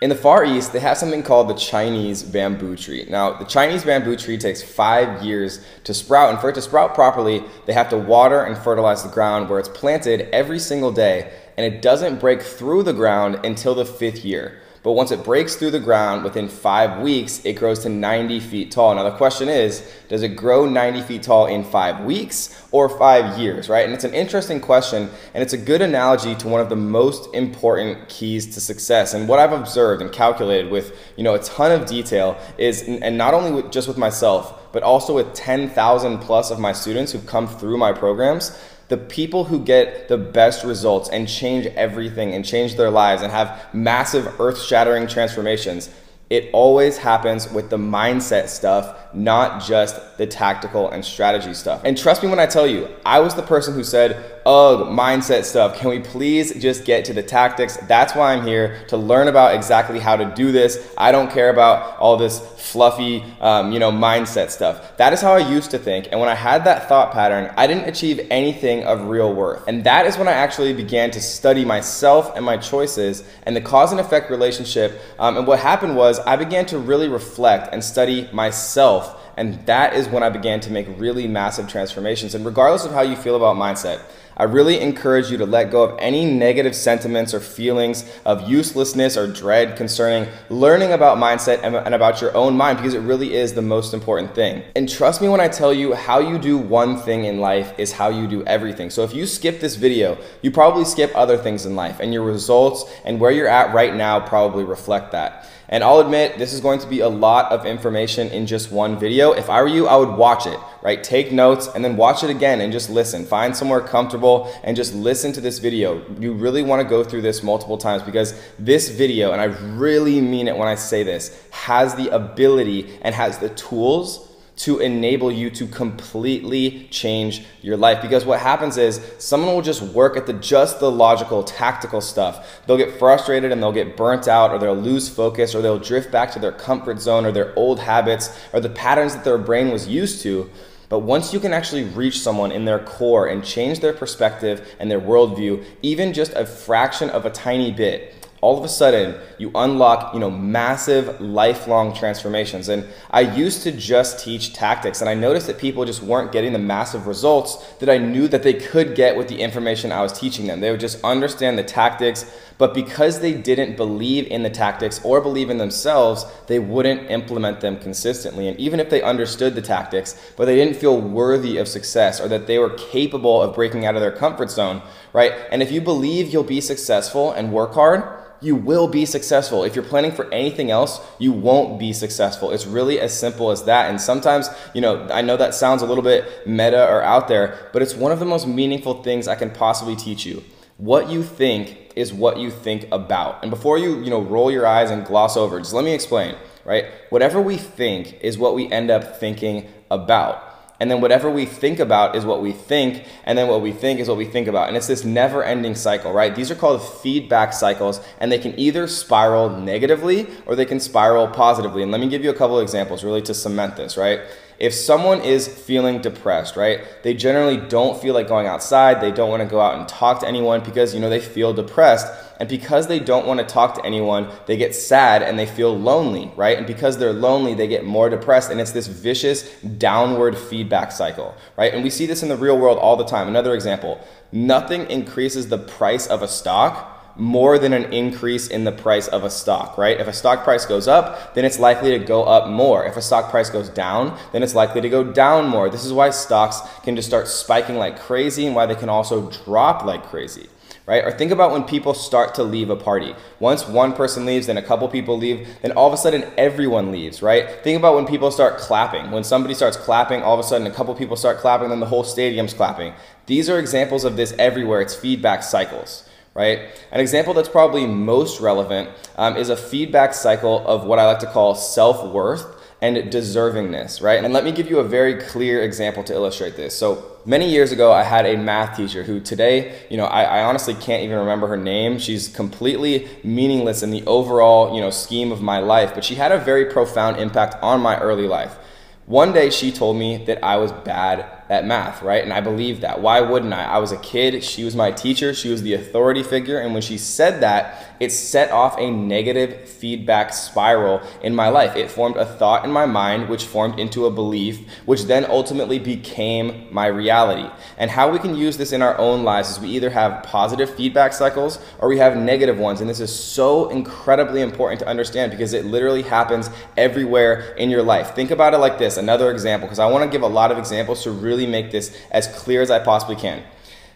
In the Far East, they have something called the Chinese bamboo tree. Now, the Chinese bamboo tree takes 5 years to sprout, and for it to sprout properly, they have to water and fertilize the ground where it's planted every single day, and it doesn't break through the ground until the 5th year. But once it breaks through the ground within 5 weeks, it grows to 90 feet tall. Now the question is, does it grow 90 feet tall in 5 weeks or 5 years, right? And it's an interesting question, and it's a good analogy to one of the most important keys to success. And what I've observed and calculated with, a ton of detail is, and not only just with myself, but also with 10,000 plus of my students who've come through my programs, the people who get the best results and change everything and change their lives and have massive earth-shattering transformations, it always happens with the mindset stuff, not just the tactical and strategy stuff. And trust me when I tell you, I was the person who said, ugh, mindset stuff. Can we please just get to the tactics? That's why I'm here, to learn about exactly how to do this. I don't care about all this fluffy, mindset stuff. That is how I used to think. And when I had that thought pattern, I didn't achieve anything of real worth. And that is when I actually began to study myself and my choices and the cause and effect relationship. And what happened was I began to really reflect and study myself. And that is when I began to make really massive transformations. And regardless of how you feel about mindset, I really encourage you to let go of any negative sentiments or feelings of uselessness or dread concerning learning about mindset and about your own mind, because it really is the most important thing. And trust me when I tell you, how you do one thing in life is how you do everything. So if you skip this video, you probably skip other things in life, and your results and where you're at right now probably reflect that. And I'll admit, this is going to be a lot of information in just one video. If I were you, I would watch it, right? Take notes and then watch it again and just listen. Find somewhere comfortable and just listen to this video. You really want to go through this multiple times, because this video, and I really mean it when I say this, has the ability and has the tools to enable you to completely change your life. Because what happens is someone will just work at just the logical, tactical stuff. They'll get frustrated and they'll get burnt out, or they'll lose focus, or they'll drift back to their comfort zone or their old habits or the patterns that their brain was used to. But once you can actually reach someone in their core and change their perspective and their worldview, even just a fraction of a tiny bit, all of a sudden you unlock, massive lifelong transformations. And I used to just teach tactics, and I noticed that people just weren't getting the massive results that I knew that they could get with the information I was teaching them. They would just understand the tactics, but because they didn't believe in the tactics or believe in themselves, they wouldn't implement them consistently. And even if they understood the tactics, but they didn't feel worthy of success, or that they were capable of breaking out of their comfort zone, right? And if you believe you'll be successful and work hard, you will be successful. If you're planning for anything else, you won't be successful. It's really as simple as that. And sometimes, I know that sounds a little bit meta or out there, but it's one of the most meaningful things I can possibly teach you. What you think is what you think about. And before you, roll your eyes and gloss over, just let me explain, right? Whatever we think is what we end up thinking about. And then whatever we think about is what we think, and then what we think is what we think about. And it's this never-ending cycle, right? These are called feedback cycles, and they can either spiral negatively or they can spiral positively. And let me give you a couple of examples really to cement this, right? If someone is feeling depressed, right, they generally don't feel like going outside. They don't want to go out and talk to anyone because, they feel depressed. And because they don't want to talk to anyone, they get sad and they feel lonely, right? And because they're lonely, they get more depressed. And it's this vicious downward feedback cycle, right? And we see this in the real world all the time. Another example, nothing increases the price of a stock more than an increase in the price of a stock, right? If a stock price goes up, then it's likely to go up more. If a stock price goes down, then it's likely to go down more. This is why stocks can just start spiking like crazy, and why they can also drop like crazy, right? Or think about when people start to leave a party. Once one person leaves, then a couple people leave, then all of a sudden everyone leaves, right? Think about when people start clapping. When somebody starts clapping, all of a sudden a couple people start clapping, then the whole stadium's clapping. These are examples of this everywhere. It's feedback cycles, right? An example that's probably most relevant is a feedback cycle of what I like to call self-worth and deservingness, right? And let me give you a very clear example to illustrate this. So many years ago, I had a math teacher who today, I honestly can't even remember her name. She's completely meaningless in the overall, scheme of my life, but she had a very profound impact on my early life. One day she told me that I was bad at math, right? And I believed that. Why wouldn't I? I was a kid. She was my teacher. She was the authority figure. And when she said that, it set off a negative feedback spiral in my life. It formed a thought in my mind, which formed into a belief, which then ultimately became my reality. And how we can use this in our own lives is we either have positive feedback cycles or we have negative ones. And this is so incredibly important to understand because it literally happens everywhere in your life. Think about it like this. Another example, because I want to give a lot of examples to really make this as clear as I possibly can.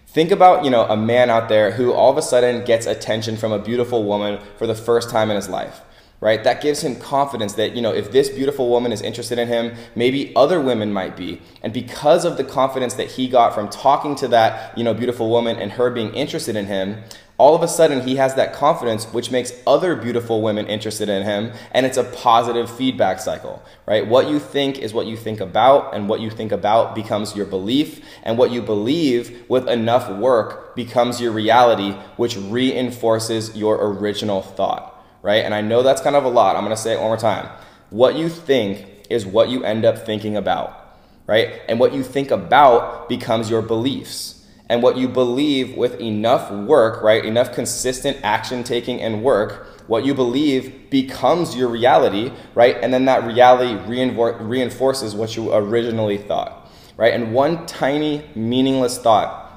Think about, a man out there who all of a sudden gets attention from a beautiful woman for the first time in his life, right? That gives him confidence that, if this beautiful woman is interested in him, maybe other women might be. And because of the confidence that he got from talking to that, beautiful woman and her being interested in him, all of a sudden he has that confidence, which makes other beautiful women interested in him, and it's a positive feedback cycle, right? What you think is what you think about, and what you think about becomes your belief, and what you believe with enough work becomes your reality, which reinforces your original thought, right? And I know that's kind of a lot. I'm gonna say it one more time. What you think is what you end up thinking about, right? And what you think about becomes your beliefs. And what you believe with enough work, right, enough consistent action taking and work, what you believe becomes your reality, right? And then that reality reinforces what you originally thought, right? And one tiny meaningless thought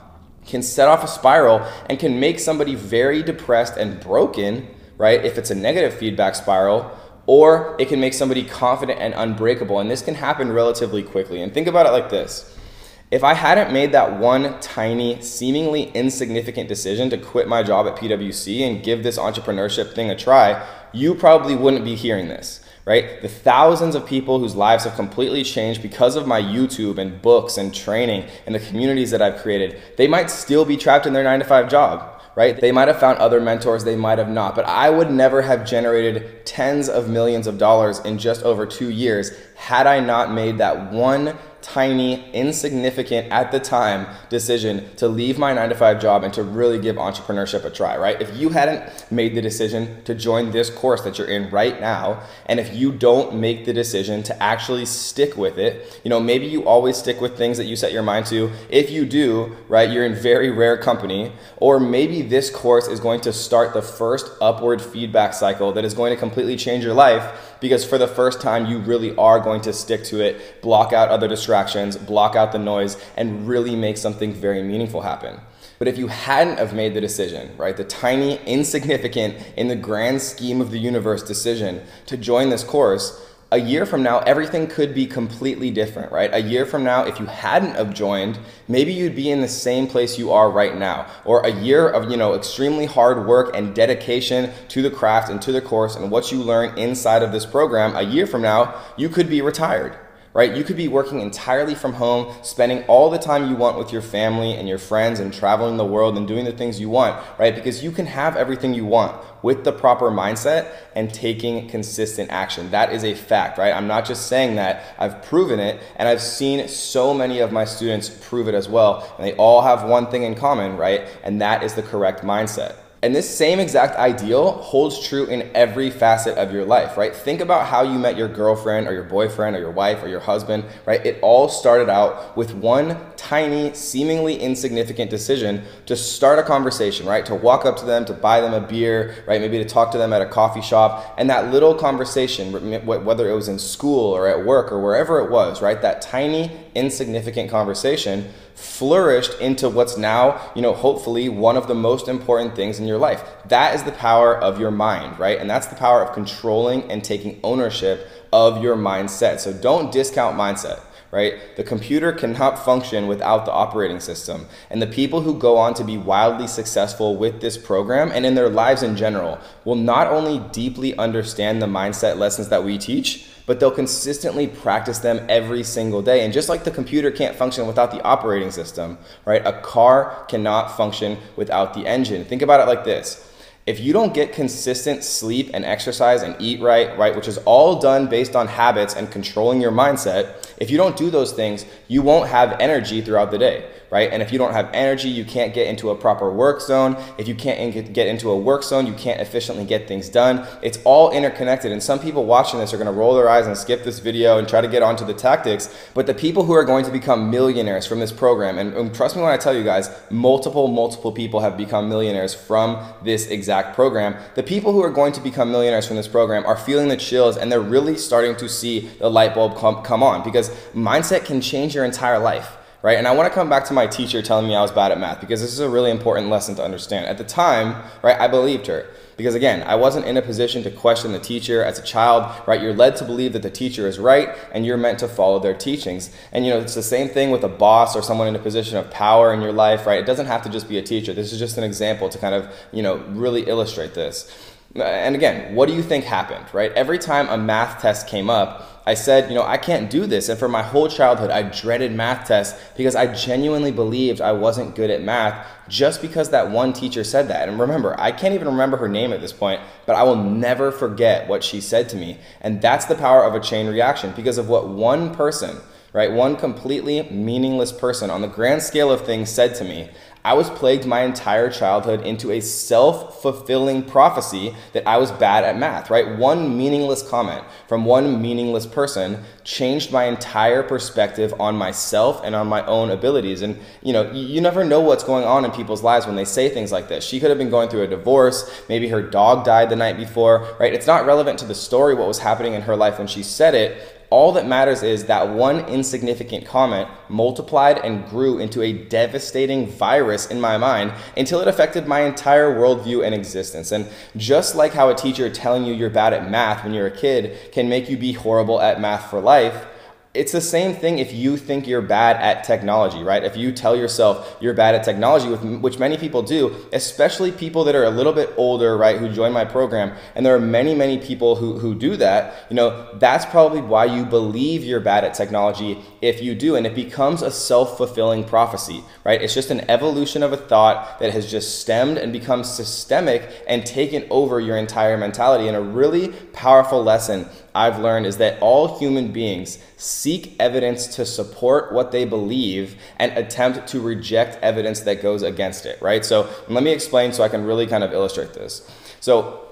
can set off a spiral and can make somebody very depressed and broken, right? If it's a negative feedback spiral, or it can make somebody confident and unbreakable. And this can happen relatively quickly. And think about it like this. If I hadn't made that one tiny, seemingly insignificant decision to quit my job at PwC and give this entrepreneurship thing a try, you probably wouldn't be hearing this, right? The thousands of people whose lives have completely changed because of my YouTube and books and training and the communities that I've created, they might still be trapped in their 9-to-5 job, right? They might have found other mentors, they might have not, but I would never have generated tens of millions of dollars in just over 2 years had I not made that one tiny, insignificant at the time decision to leave my 9-to-5 job and to really give entrepreneurship a try, right? If you hadn't made the decision to join this course that you're in right now, and if you don't make the decision to actually stick with it, maybe you always stick with things that you set your mind to. If you do, right, you're in very rare company, or maybe this course is going to start the first upward feedback cycle that is going to completely change your life, because for the first time you really are going to stick to it, block out other distractions, block out the noise, and really make something very meaningful happen. But if you hadn't have made the decision, right, the tiny, insignificant, in the grand scheme of the universe decision to join this course, a year from now, everything could be completely different, right? A year from now, if you hadn't have joined, maybe you'd be in the same place you are right now. Or a year of, extremely hard work and dedication to the craft and to the course and what you learn inside of this program, a year from now, you could be retired, right? You could be working entirely from home, spending all the time you want with your family and your friends and traveling the world and doing the things you want, right? Because you can have everything you want with the proper mindset and taking consistent action. That is a fact, right? I'm not just saying that, I've proven it, and I've seen so many of my students prove it as well, and they all have one thing in common, right? And that is the correct mindset. And this same exact ideal holds true in every facet of your life, right? Think about how you met your girlfriend or your boyfriend or your wife or your husband, right? It all started out with one tiny, seemingly insignificant decision to start a conversation, right? To walk up to them, to buy them a beer, right? Maybe to talk to them at a coffee shop. And that little conversation, whether it was in school or at work or wherever it was, right? That tiny, insignificant conversation flourished into what's now, hopefully one of the most important things in your life. That is the power of your mind, right? And that's the power of controlling and taking ownership of your mindset. So don't discount mindset, right? The computer cannot function without the operating system. And the people who go on to be wildly successful with this program and in their lives in general will not only deeply understand the mindset lessons that we teach, but they'll consistently practice them every single day. And just like the computer can't function without the operating system, right? A car cannot function without the engine. Think about it like this. If you don't get consistent sleep and exercise and eat right, which is all done based on habits and controlling your mindset, if you don't do those things, you won't have energy throughout the day, right? And if you don't have energy, you can't get into a proper work zone. If you can't get into a work zone, you can't efficiently get things done. It's all interconnected. And some people watching this are going to roll their eyes and skip this video and try to get onto the tactics. But the people who are going to become millionaires from this program, and trust me when I tell you guys, multiple people have become millionaires from this exact program. The people who are going to become millionaires from this program are feeling the chills, and they're really starting to see the light bulb come on, because mindset can change your entire life. Right? And I want to come back to my teacher telling me I was bad at math, because this is a really important lesson to understand. At the time, right, I believed her. Because again, I wasn't in a position to question the teacher as a child, right? You're led to believe that the teacher is right and you're meant to follow their teachings. And you know, it's the same thing with a boss or someone in a position of power in your life, right? It doesn't have to just be a teacher. This is just an example to kind of, you know, really illustrate this. And again, what do you think happened, right? Every time a math test came up, I said, you know, I can't do this. And for my whole childhood, I dreaded math tests because I genuinely believed I wasn't good at math just because that one teacher said that. And remember, I can't even remember her name at this point, but I will never forget what she said to me. And that's the power of a chain reaction, because of what one person, right, one completely meaningless person on the grand scale of things said to me. I was plagued my entire childhood into a self-fulfilling prophecy that I was bad at math, right? One meaningless comment from one meaningless person changed my entire perspective on myself and on my own abilities. And you know, you never know what's going on in people's lives when they say things like this. She could have been going through a divorce, maybe her dog died the night before, right? It's not relevant to the story what was happening in her life when she said it. All that matters is that one insignificant comment multiplied and grew into a devastating virus in my mind until it affected my entire worldview and existence. And just like how a teacher telling you you're bad at math when you're a kid can make you be horrible at math for life, it's the same thing if you think you're bad at technology, right? If you tell yourself you're bad at technology, which many people do, especially people that are a little bit older, right, who join my program, and there are many people who do that, you know, that's probably why you believe you're bad at technology if you do, and it becomes a self-fulfilling prophecy, right? It's just an evolution of a thought that has just stemmed and become systemic and taken over your entire mentality. And a really powerful lesson I've learned is that all human beings seek evidence to support what they believe and attempt to reject evidence that goes against it, right? So let me explain so I can really kind of illustrate this. So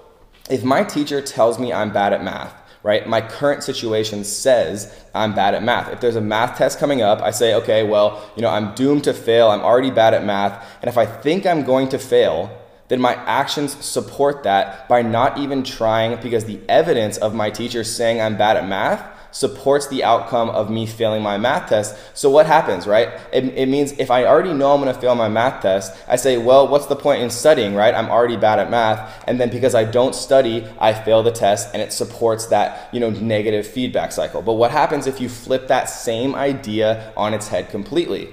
if my teacher tells me I'm bad at math, right, my current situation says I'm bad at math. If there's a math test coming up, I say, okay, well, you know, I'm doomed to fail. I'm already bad at math. And if I think I'm going to fail, then my actions support that by not even trying, because the evidence of my teacher saying I'm bad at math supports the outcome of me failing my math test. So what happens, right? It means if I already know I'm going to fail my math test, I say, well, what's the point in studying, right? I'm already bad at math. And then because I don't study, I fail the test, and it supports that, you know, negative feedback cycle. But what happens if you flip that same idea on its head completely?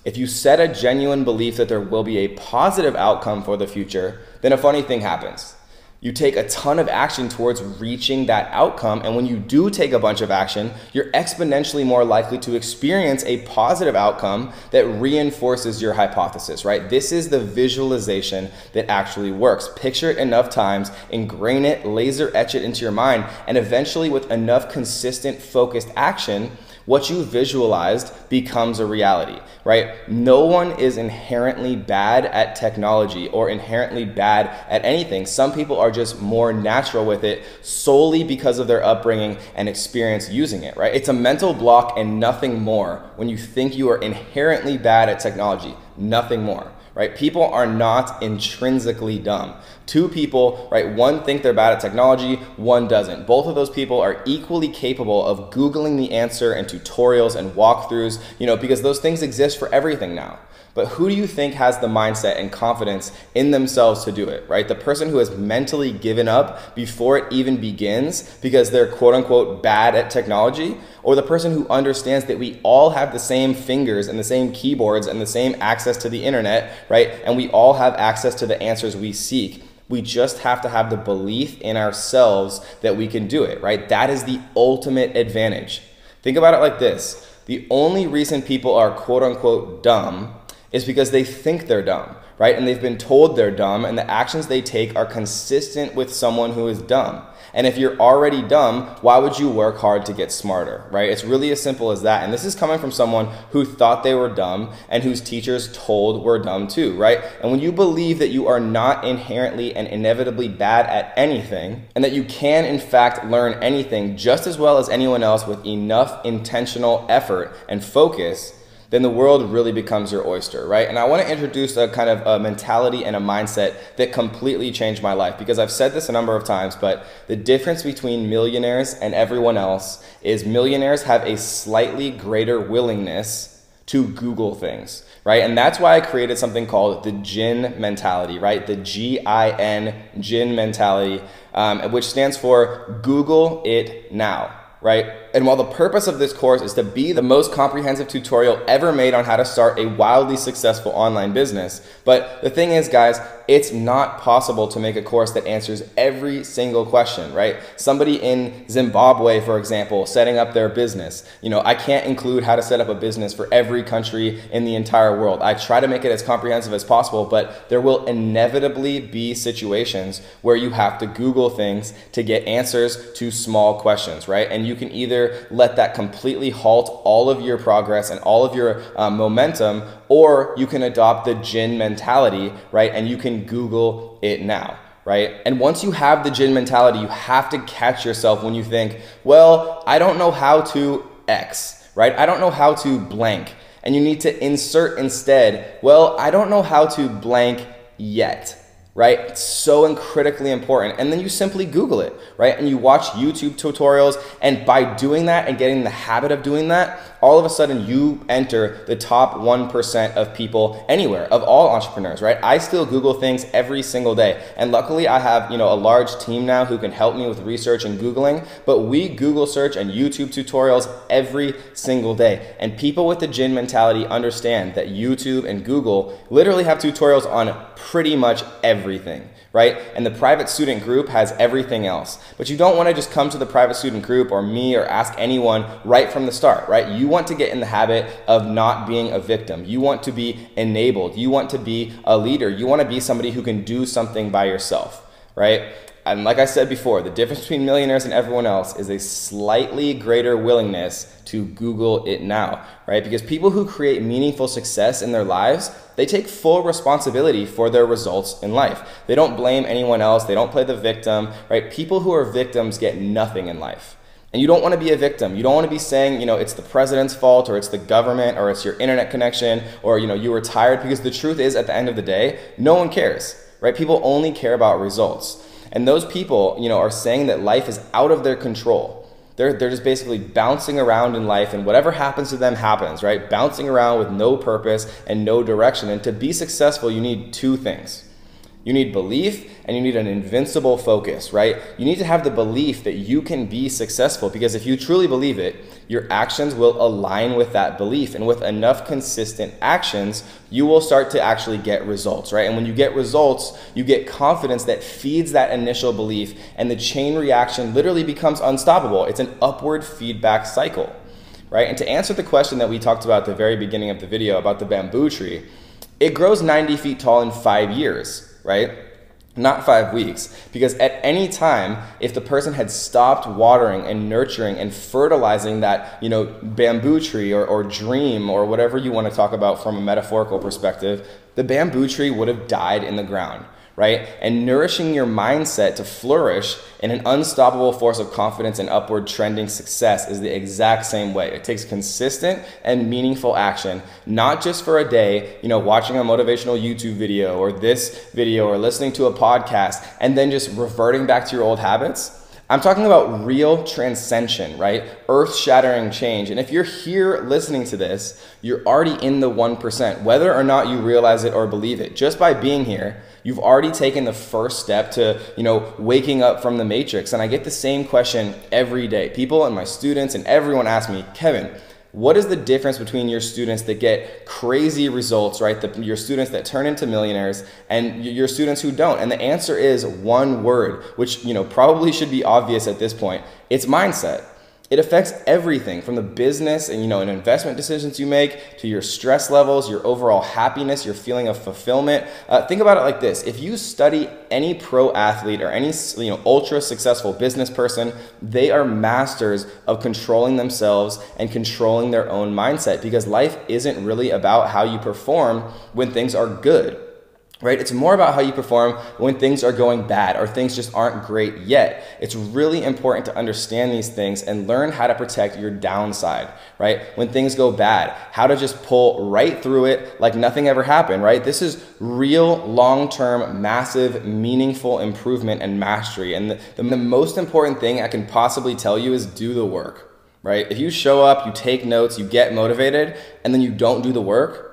If you set a genuine belief that there will be a positive outcome for the future, then a funny thing happens. You take a ton of action towards reaching that outcome, and when you do take a bunch of action, you're exponentially more likely to experience a positive outcome that reinforces your hypothesis, right? This is the visualization that actually works. Picture it enough times, ingrain it, laser etch it into your mind, and eventually with enough consistent, focused action, what you visualized becomes a reality, right? No one is inherently bad at technology or inherently bad at anything. Some people are just more natural with it solely because of their upbringing and experience using it, right? It's a mental block and nothing more when you think you are inherently bad at technology, nothing more. Right? People are not intrinsically dumb. Two people, right? One think they're bad at technology, one doesn't. Both of those people are equally capable of Googling the answer and tutorials and walkthroughs, you know, because those things exist for everything now. But who do you think has the mindset and confidence in themselves to do it, right? The person who has mentally given up before it even begins because they're quote unquote bad at technology, or the person who understands that we all have the same fingers and the same keyboards and the same access to the internet, right? And we all have access to the answers we seek. We just have to have the belief in ourselves that we can do it, right? That is the ultimate advantage. Think about it like this. The only reason people are quote unquote dumb is because they think they're dumb, right? And they've been told they're dumb, and the actions they take are consistent with someone who is dumb. And if you're already dumb, why would you work hard to get smarter, right? It's really as simple as that. And this is coming from someone who thought they were dumb and whose teachers told were dumb too, right? And when you believe that you are not inherently and inevitably bad at anything, and that you can in fact learn anything just as well as anyone else with enough intentional effort and focus, then the world really becomes your oyster, right? And I want to introduce a kind of a mentality and a mindset that completely changed my life, because I've said this a number of times, but the difference between millionaires and everyone else is millionaires have a slightly greater willingness to Google things, right? And that's why I created something called the GIN mentality, right? The G-I-N, GIN mentality, which stands for Google It Now. Right? And while the purpose of this course is to be the most comprehensive tutorial ever made on how to start a wildly successful online business, but the thing is, guys, it's not possible to make a course that answers every single question, right? Somebody in Zimbabwe, for example, setting up their business, I can't include how to set up a business for every country in the entire world. I try to make it as comprehensive as possible, but there will inevitably be situations where you have to Google things to get answers to small questions, right? And you can either let that completely halt all of your progress and all of your momentum, or you can adopt the GIN mentality, right? And you can Google it now, right? And once you have the GIN mentality, you have to catch yourself when you think, well, I don't know how to X, right? I don't know how to blank. And you need to insert instead, well, I don't know how to blank yet. Right? It's so critically important. And then you simply Google it, right? And you watch YouTube tutorials, and by doing that and getting the habit of doing that, all of a sudden you enter the top 1% of people anywhere, of all entrepreneurs, right? I still Google things every single day. And luckily I have, a large team now who can help me with research and Googling, but we Google search and YouTube tutorials every single day. And people with the GIN mentality understand that YouTube and Google literally have tutorials on pretty much everything, right? And the private student group has everything else. But you don't want to just come to the private student group or me or ask anyone right from the start, right? You want to get in the habit of not being a victim. You want to be enabled. You want to be a leader. You want to be somebody who can do something by yourself, right? And like I said before, the difference between millionaires and everyone else is a slightly greater willingness to Google it now, right? Because people who create meaningful success in their lives, they take full responsibility for their results in life. They don't blame anyone else. They don't play the victim, right? People who are victims get nothing in life. And you don't want to be a victim. You don't want to be saying, it's the president's fault, or it's the government, or it's your internet connection, or, you were tired, because the truth is, at the end of the day, no one cares, right? People only care about results. And those people, are saying that life is out of their control. They're just basically bouncing around in life, and whatever happens to them happens, right? Bouncing around with no purpose and no direction. And to be successful, you need two things. You need belief, and you need an invincible focus, right? You need to have the belief that you can be successful, because if you truly believe it, your actions will align with that belief. And with enough consistent actions, you will start to actually get results, right? And when you get results, you get confidence that feeds that initial belief, and the chain reaction literally becomes unstoppable. It's an upward feedback cycle, right? And to answer the question that we talked about at the very beginning of the video about the bamboo tree, it grows 90 feet tall in 5 years, right? Not 5 weeks, because at any time, if the person had stopped watering and nurturing and fertilizing that, bamboo tree or dream, or whatever you want to talk about from a metaphorical perspective, the bamboo tree would have died in the ground, right? And nourishing your mindset to flourish in an unstoppable force of confidence and upward trending success is the exact same way. It takes consistent and meaningful action, not just for a day, watching a motivational YouTube video or this video or listening to a podcast and then just reverting back to your old habits. I'm talking about real transcension, right? Earth-shattering change. And if you're here listening to this, you're already in the 1%, whether or not you realize it or believe it. Just by being here, you've already taken the first step to, waking up from the matrix. And I get the same question every day. People and my students and everyone ask me, Kevin, what is the difference between your students that get crazy results, right? Your students that turn into millionaires and your students who don't? And the answer is one word, which probably should be obvious at this point. It's mindset. It affects everything from the business and, and investment decisions you make to your stress levels, your overall happiness, your feeling of fulfillment. Think about it like this. If you study any pro athlete or any, ultra successful business person, they are masters of controlling themselves and controlling their own mindset, because life isn't really about how you perform when things are good. Right? It's more about how you perform when things are going bad or things just aren't great yet. It's really important to understand these things and learn how to protect your downside, right? When things go bad, how to just pull right through it like nothing ever happened, right? This is real, long-term, massive, meaningful improvement and mastery. And the most important thing I can possibly tell you is do the work, right? If you show up, you take notes, you get motivated, and then you don't do the work,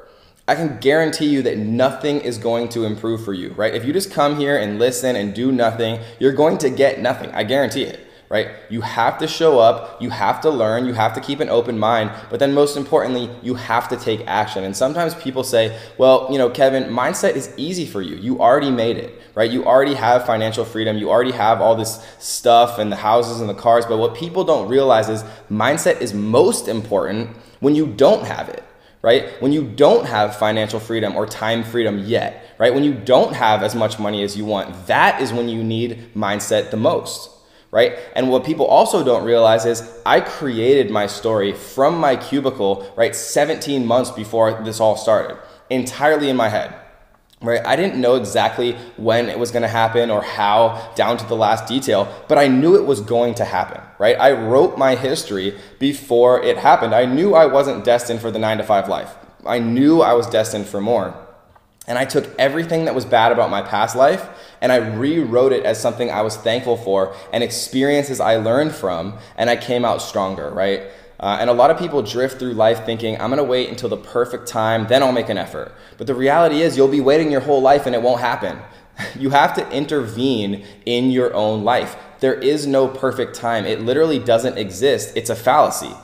I can guarantee you that nothing is going to improve for you, right? If you just come here and listen and do nothing, you're going to get nothing. I guarantee it, right? You have to show up, you have to learn, you have to keep an open mind, but then most importantly, you have to take action. And sometimes people say, well, Kevin, mindset is easy for you. You already made it, right? You already have financial freedom. You already have all this stuff and the houses and the cars. But what people don't realize is mindset is most important when you don't have it. Right? When you don't have financial freedom or time freedom yet, right? When you don't have as much money as you want, that is when you need mindset the most, right? And what people also don't realize is I created my story from my cubicle, right? 17 months before this all started, entirely in my head. Right? I didn't know exactly when it was going to happen or how, down to the last detail, but I knew it was going to happen, right? I wrote my history before it happened. I knew I wasn't destined for the 9-to-5 life. I knew I was destined for more. And I took everything that was bad about my past life and I rewrote it as something I was thankful for and experiences I learned from, and I came out stronger, right? And a lot of people drift through life thinking, I'm gonna wait until the perfect time, then I'll make an effort. But the reality is you'll be waiting your whole life and it won't happen. You have to intervene in your own life. There is no perfect time. It literally doesn't exist. It's a fallacy.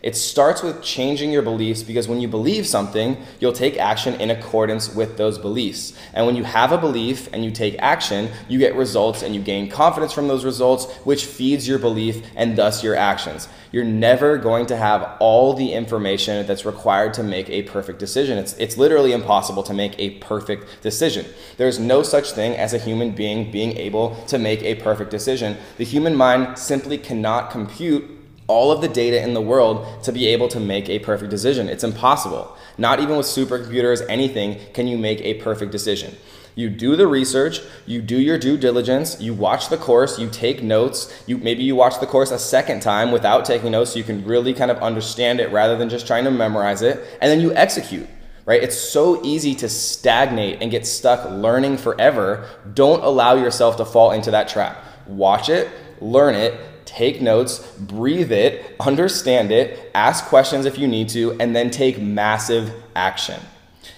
It starts with changing your beliefs, because when you believe something, you'll take action in accordance with those beliefs. And when you have a belief and you take action, you get results and you gain confidence from those results, which feeds your belief and thus your actions. You're never going to have all the information that's required to make a perfect decision. It's literally impossible to make a perfect decision. There's no such thing as a human being able to make a perfect decision. The human mind simply cannot compute all of the data in the world to be able to make a perfect decision. It's impossible. Not even with supercomputers, anything, can you make a perfect decision. You do the research, you do your due diligence, you watch the course, you take notes, maybe you watch the course a second time without taking notes so you can really kind of understand it rather than just trying to memorize it, and then you execute. Right? It's so easy to stagnate and get stuck learning forever. Don't allow yourself to fall into that trap. Watch it, learn it, take notes, breathe it, understand it, ask questions if you need to, and then take massive action.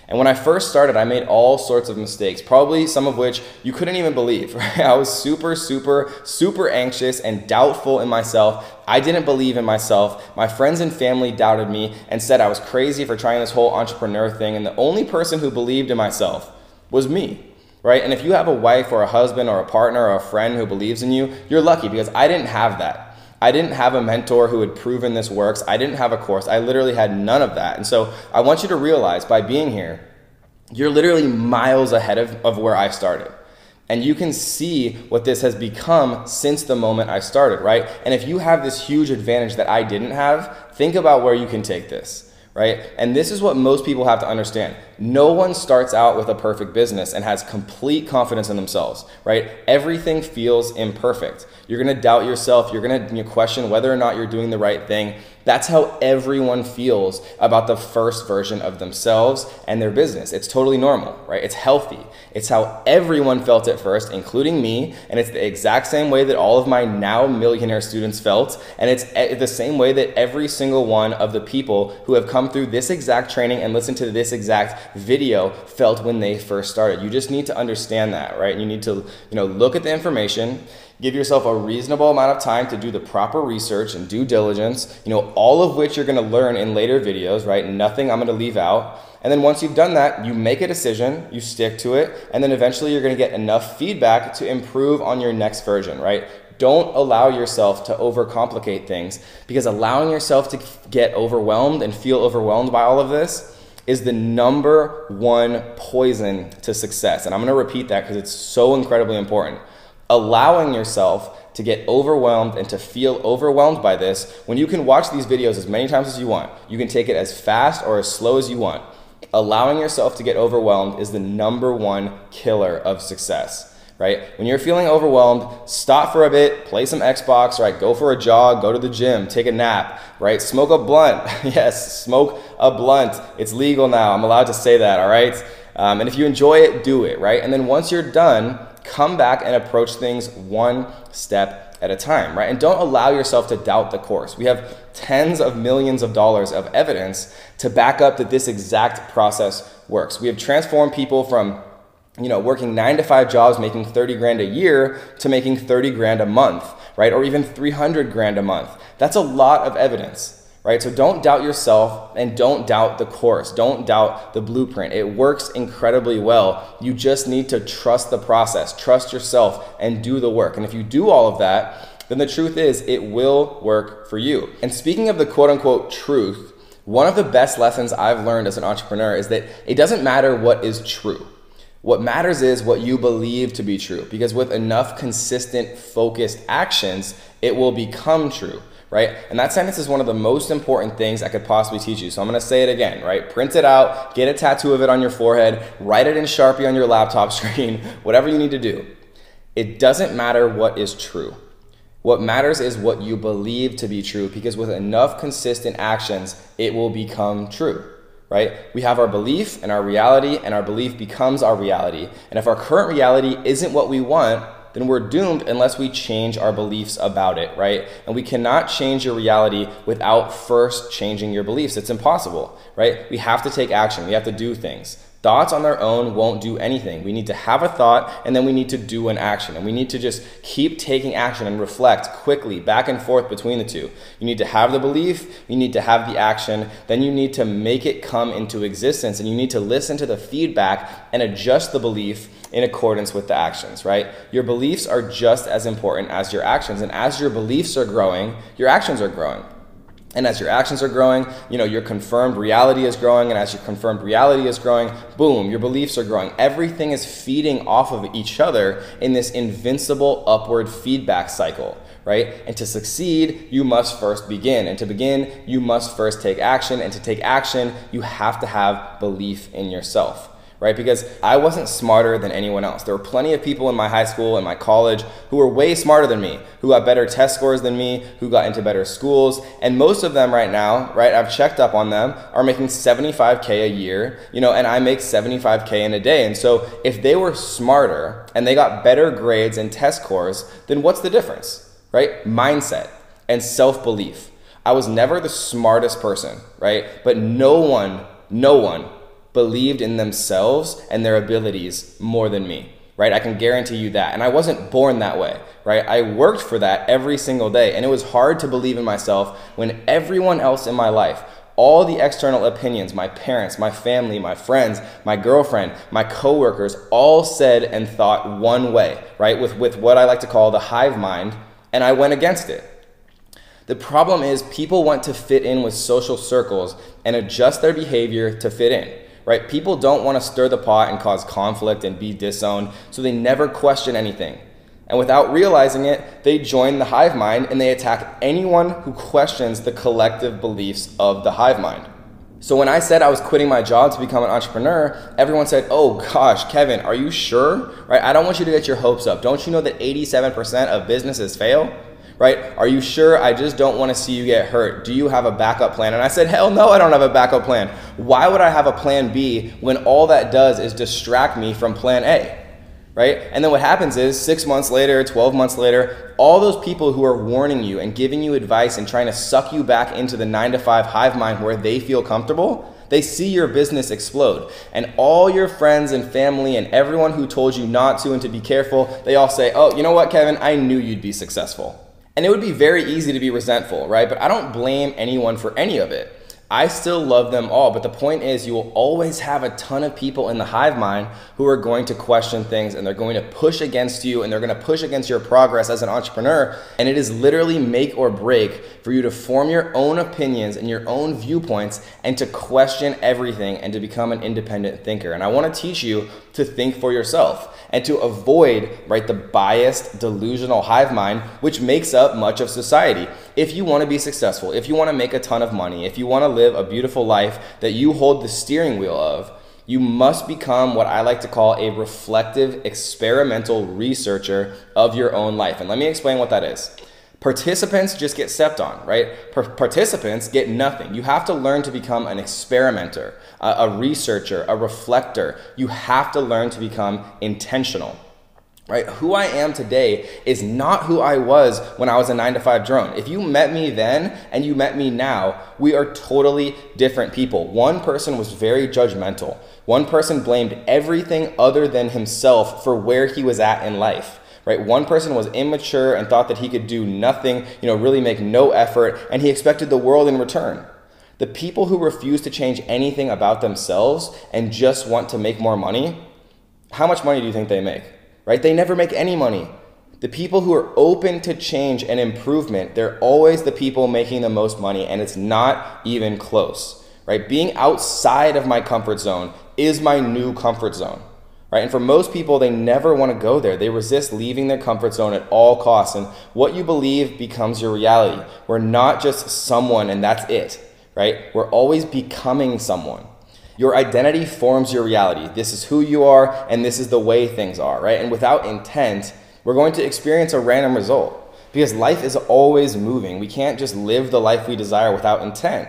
And when I first started, I made all sorts of mistakes, probably some of which you couldn't even believe. Right? I was super anxious and doubtful in myself. I didn't believe in myself. My friends and family doubted me and said I was crazy for trying this whole entrepreneur thing. And the only person who believed in myself was me. Right? And if you have a wife or a husband or a partner or a friend who believes in you, you're lucky, because I didn't have that. I didn't have a mentor who had proven this works. I didn't have a course. I literally had none of that. And so I want you to realize by being here, you're literally miles ahead of where I started. And you can see what this has become since the moment I started, right? And if you have this huge advantage that I didn't have, think about where you can take this, right? And this is what most people have to understand. No one starts out with a perfect business and has complete confidence in themselves, right? Everything feels imperfect. You're gonna doubt yourself. You're gonna question whether or not you're doing the right thing. That's how everyone feels about the first version of themselves and their business. It's totally normal, right? It's healthy. It's how everyone felt at first, including me, and it's the exact same way that all of my now millionaire students felt, and it's the same way that every single one of the people who have come through this exact training and listened to this exact video felt when they first started. You just need to understand that, right? You need to, look at the information, give yourself a reasonable amount of time to do the proper research and due diligence, all of which you're gonna learn in later videos, right? Nothing I'm gonna leave out. And then once you've done that, you make a decision, you stick to it, and then eventually you're gonna get enough feedback to improve on your next version, right? Don't allow yourself to overcomplicate things, because allowing yourself to get overwhelmed and feel overwhelmed by all of this is the number one poison to success. And I'm gonna repeat that because it's so incredibly important. Allowing yourself to get overwhelmed and to feel overwhelmed by this, when you can watch these videos as many times as you want, you can take it as fast or as slow as you want. Allowing yourself to get overwhelmed is the number one killer of success, right? When you're feeling overwhelmed, stop for a bit, play some Xbox, right? Go for a jog, go to the gym, take a nap, right? Smoke a blunt. Yes, smoke a blunt. It's legal now. I'm allowed to say that, all right? And if you enjoy it, do it, right? And then once you're done, come back and approach things one step at a time, right? And don't allow yourself to doubt the course. We have tens of millions of dollars of evidence to back up that this exact process works. We have transformed people from working 9-to-5 jobs, making 30 grand a year, to making 30 grand a month, right? Or even 300 grand a month. That's a lot of evidence, right? So don't doubt yourself and don't doubt the course. Don't doubt the blueprint. It works incredibly well. You just need to trust the process, trust yourself, and do the work. And if you do all of that, then the truth is it will work for you. And speaking of the quote unquote truth, one of the best lessons I've learned as an entrepreneur is that it doesn't matter what is true. What matters is what you believe to be true, because with enough consistent, focused actions, it will become true, right? And that sentence is one of the most important things I could possibly teach you. So I'm gonna say it again, right? Print it out, get a tattoo of it on your forehead, write it in Sharpie on your laptop screen, whatever you need to do. It doesn't matter what is true. What matters is what you believe to be true, because with enough consistent actions, it will become true. Right? We have our belief and our reality, and our belief becomes our reality. And if our current reality isn't what we want, then we're doomed unless we change our beliefs about it, right? And we cannot change your reality without first changing your beliefs. It's impossible, right? We have to take action. We have to do things. Thoughts on their own won't do anything. We need to have a thought, and then we need to do an action. And we need to just keep taking action and reflect quickly back and forth between the two. You need to have the belief, you need to have the action, then you need to make it come into existence, and you need to listen to the feedback and adjust the belief in accordance with the actions, right? Your beliefs are just as important as your actions, and as your beliefs are growing, your actions are growing. And as your actions are growing, your confirmed reality is growing. And as your confirmed reality is growing, boom, your beliefs are growing. Everything is feeding off of each other in this invincible upward feedback cycle, right? And to succeed, you must first begin. And to begin, you must first take action. And to take action, you have to have belief in yourself. Right? Because I wasn't smarter than anyone else. There were plenty of people in my high school and my college who were way smarter than me, who got better test scores than me, who got into better schools. And most of them right now, right, I've checked up on them, are making 75K a year, and I make 75K in a day. And so if they were smarter and they got better grades and test scores, then what's the difference, right? Mindset and self-belief. I was never the smartest person, right? But no one believed in themselves and their abilities more than me, right? I can guarantee you that. And I wasn't born that way, right? I worked for that every single day. And it was hard to believe in myself when everyone else in my life, all the external opinions, my parents, my family, my friends, my girlfriend, my coworkers, all said and thought one way, right? With what I like to call the hive mind, and I went against it. The problem is people want to fit in with social circles and adjust their behavior to fit in. Right? People don't want to stir the pot and cause conflict and be disowned, so they never question anything. And without realizing it, they join the hive mind and they attack anyone who questions the collective beliefs of the hive mind. So when I said I was quitting my job to become an entrepreneur, everyone said, "Oh gosh, Kevin, are you sure?" Right? I don't want you to get your hopes up. Don't you know that 87% of businesses fail? Right? Are you sure? I just don't want to see you get hurt. Do you have a backup plan? And I said, hell no, I don't have a backup plan. Why would I have a plan B when all that does is distract me from plan A? Right? And then what happens is 6 months later, 12 months later, all those people who are warning you and giving you advice and trying to suck you back into the 9-to-5 hive mind where they feel comfortable, they see your business explode. And all your friends and family and everyone who told you not to and to be careful, they all say, "Oh, you know what, Kevin? I knew you'd be successful." And it would be very easy to be resentful, right? But I don't blame anyone for any of it. I still love them all, but the point is you will always have a ton of people in the hive mind who are going to question things, and they're going to push against you, and they're going to push against your progress as an entrepreneur. And it is literally make or break for you to form your own opinions and your own viewpoints and to question everything and to become an independent thinker. And I want to teach you to think for yourself and to avoid, right, the biased, delusional hive mind, which makes up much of society. If you want to be successful, if you want to make a ton of money, if you want to live a beautiful life that you hold the steering wheel of, you must become what I like to call a reflective, experimental researcher of your own life. And let me explain what that is. Participants just get stepped on, right? Participants get nothing. You have to learn to become an experimenter, a researcher, a reflector. You have to learn to become intentional. Right? Who I am today is not who I was when I was a 9-to-5 drone. If you met me then and you met me now, we are totally different people. One person was very judgmental. One person blamed everything other than himself for where he was at in life. Right? One person was immature and thought that he could do nothing, really make no effort, and he expected the world in return. The people who refuse to change anything about themselves and just want to make more money, how much money do you think they make? Right? They never make any money. The people who are open to change and improvement, they're always the people making the most money, and it's not even close. Right? Being outside of my comfort zone is my new comfort zone. Right? And for most people, they never want to go there. They resist leaving their comfort zone at all costs. And what you believe becomes your reality. We're not just someone and that's it. Right? We're always becoming someone. Your identity forms your reality. This is who you are, and this is the way things are, right? And without intent, we're going to experience a random result because life is always moving. We can't just live the life we desire without intent.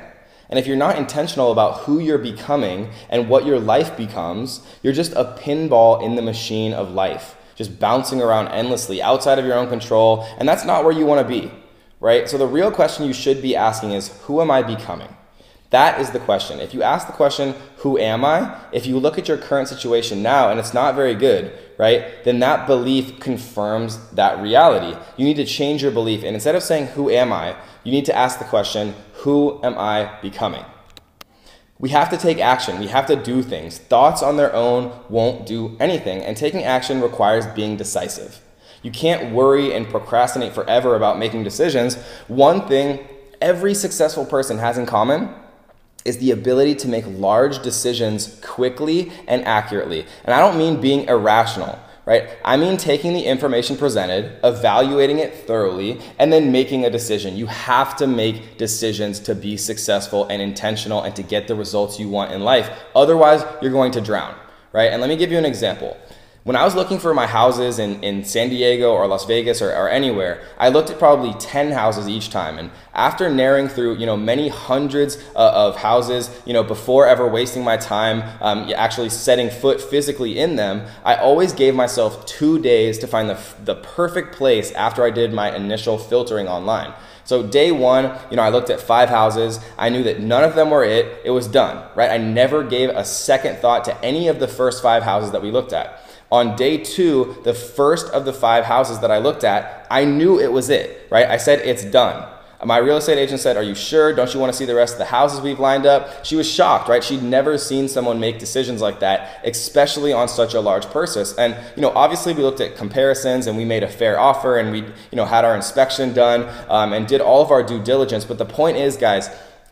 And if you're not intentional about who you're becoming and what your life becomes, you're just a pinball in the machine of life, just bouncing around endlessly outside of your own control, and that's not where you want to be, right? So the real question you should be asking is, who am I becoming? That is the question. If you ask the question, who am I? If you look at your current situation now and it's not very good, right? Then that belief confirms that reality. You need to change your belief. And instead of saying, who am I? You need to ask the question, who am I becoming? We have to take action. We have to do things. Thoughts on their own won't do anything. And taking action requires being decisive. You can't worry and procrastinate forever about making decisions. One thing every successful person has in common is the ability to make large decisions quickly and accurately. And I don't mean being irrational, right? I mean taking the information presented, evaluating it thoroughly, and then making a decision. You have to make decisions to be successful and intentional and to get the results you want in life. Otherwise, you're going to drown, right? And let me give you an example. When I was looking for my houses in San Diego or Las Vegas or anywhere, I looked at probably 10 houses each time. And after narrowing through, many hundreds of houses, before ever wasting my time actually setting foot physically in them, I always gave myself 2 days to find the perfect place after I did my initial filtering online. So day one, I looked at 5 houses. I knew that none of them were it. It was done, right? I never gave a second thought to any of the first 5 houses that we looked at. On day 2, the first of the 5 houses that I looked at, I knew it was it, right? I said, it's done. My real estate agent said, are you sure? Don't you want to see the rest of the houses we've lined up? She was shocked, right? She'd never seen someone make decisions like that, especially on such a large purchase. And, obviously we looked at comparisons and we made a fair offer and we, had our inspection done and did all of our due diligence. But the point is, guys,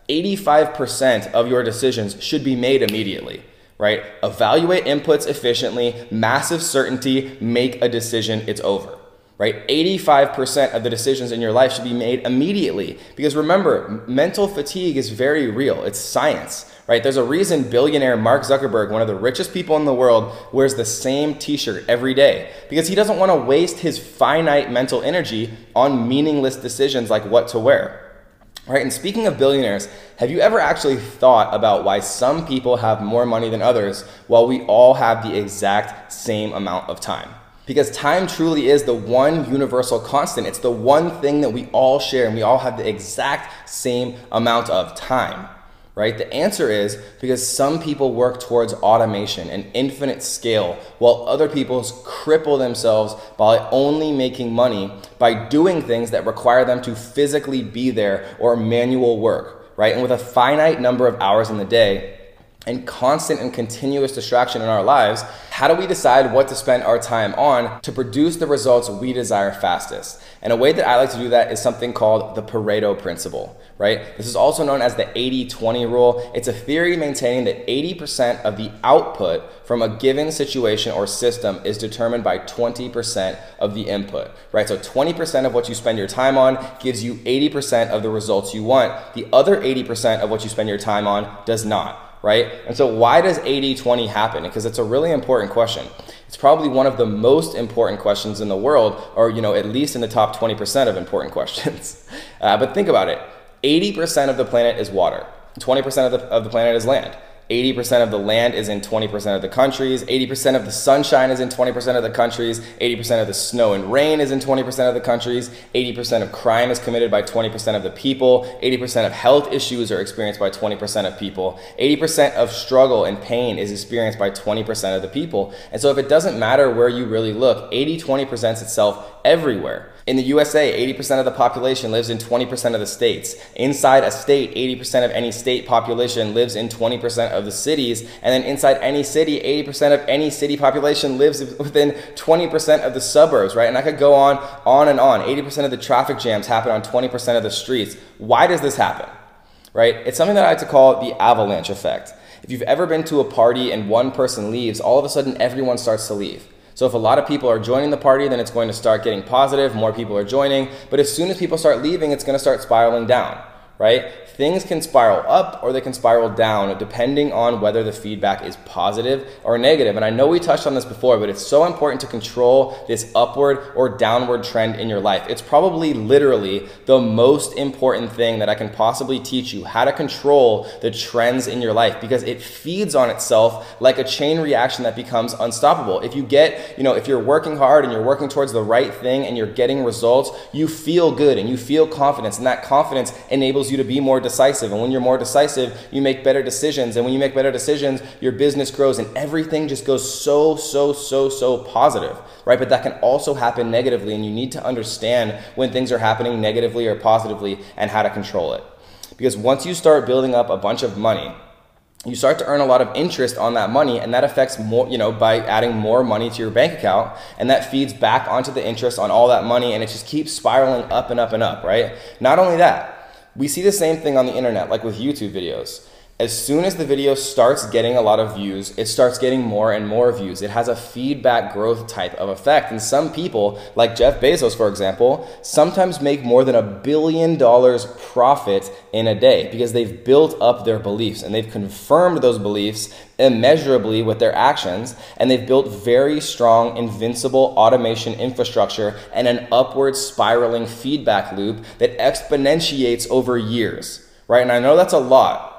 85% of your decisions should be made immediately. Right? Evaluate inputs efficiently, massive certainty, make a decision, it's over. Right? 85% of the decisions in your life should be made immediately. Because remember, mental fatigue is very real. It's science. Right? There's a reason billionaire Mark Zuckerberg, one of the richest people in the world, wears the same t-shirt every day. Because he doesn't want to waste his finite mental energy on meaningless decisions like what to wear. Right? And speaking of billionaires, have you ever actually thought about why some people have more money than others while we all have the exact same amount of time? Because time truly is the one universal constant. It's the one thing that we all share and we all have the exact same amount of time. Right? The answer is because some people work towards automation and infinite scale while other people cripple themselves by only making money by doing things that require them to physically be there or manual work. right? And with a finite number of hours in the day, and constant and continuous distraction in our lives, how do we decide what to spend our time on to produce the results we desire fastest? And a way that I like to do that is something called the Pareto principle, right? This is also known as the 80-20 rule. It's a theory maintaining that 80% of the output from a given situation or system is determined by 20% of the input, right? So 20% of what you spend your time on gives you 80% of the results you want. The other 80% of what you spend your time on does not. Right? And so why does 80-20 happen? Because it's a really important question. It's probably one of the most important questions in the world, or at least in the top 20% of important questions. But think about it. 80% of the planet is water. 20% of the planet is land. 80% of the land is in 20% of the countries, 80% of the sunshine is in 20% of the countries, 80% of the snow and rain is in 20% of the countries, 80% of crime is committed by 20% of the people, 80% of health issues are experienced by 20% of people, 80% of struggle and pain is experienced by 20% of the people. And so if it doesn't matter where you really look, 80-20 presents itself everywhere. In the USA, 80% of the population lives in 20% of the states. Inside a state, 80% of any state population lives in 20% of the cities. And then inside any city, 80% of any city population lives within 20% of the suburbs, right? And I could go on and on. 80% of the traffic jams happen on 20% of the streets. Why does this happen, right? It's something that I like to call the avalanche effect. If you've ever been to a party and one person leaves, all of a sudden everyone starts to leave. So if a lot of people are joining the party, then it's going to start getting positive, more people are joining. But as soon as people start leaving, it's going to start spiraling down, right? Things can spiral up or they can spiral down depending on whether the feedback is positive or negative. And I know we touched on this before, but it's so important to control this upward or downward trend in your life. It's probably literally the most important thing that I can possibly teach you, how to control the trends in your life, because it feeds on itself like a chain reaction that becomes unstoppable. If you get, if you're working hard and you're working towards the right thing and you're getting results, you feel good and you feel confidence, and that confidence enables you to be more decisive. And when you're more decisive, you make better decisions. And when you make better decisions, your business grows and everything just goes so positive, right? But that can also happen negatively, and you need to understand when things are happening negatively or positively and how to control it. Because once you start building up a bunch of money, you start to earn a lot of interest on that money, and that affects more, by adding more money to your bank account, and that feeds back onto the interest on all that money, and it just keeps spiraling up and up and up, right? Not only that, we see the same thing on the internet, like with YouTube videos. As soon as the video starts getting a lot of views, it starts getting more and more views. It has a feedback growth type of effect. And some people, like Jeff Bezos, for example, sometimes make more than $1 billion profit in a day because they've built up their beliefs and they've confirmed those beliefs immeasurably with their actions, and they've built very strong, invincible automation infrastructure and an upward spiraling feedback loop that exponentiates over years, right? And I know that's a lot.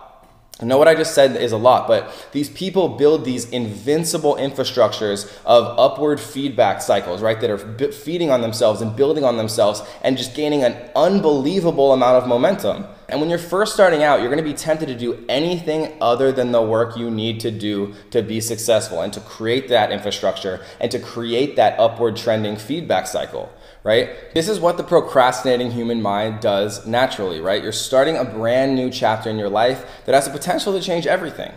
I know what I just said is a lot, but these people build these invincible infrastructures of upward feedback cycles, right, that are feeding on themselves and building on themselves and just gaining an unbelievable amount of momentum. And when you're first starting out, you're going to be tempted to do anything other than the work you need to do to be successful and to create that infrastructure and to create that upward trending feedback cycle, right? This is what the procrastinating human mind does naturally, right? You're starting a brand new chapter in your life that has the potential to change everything.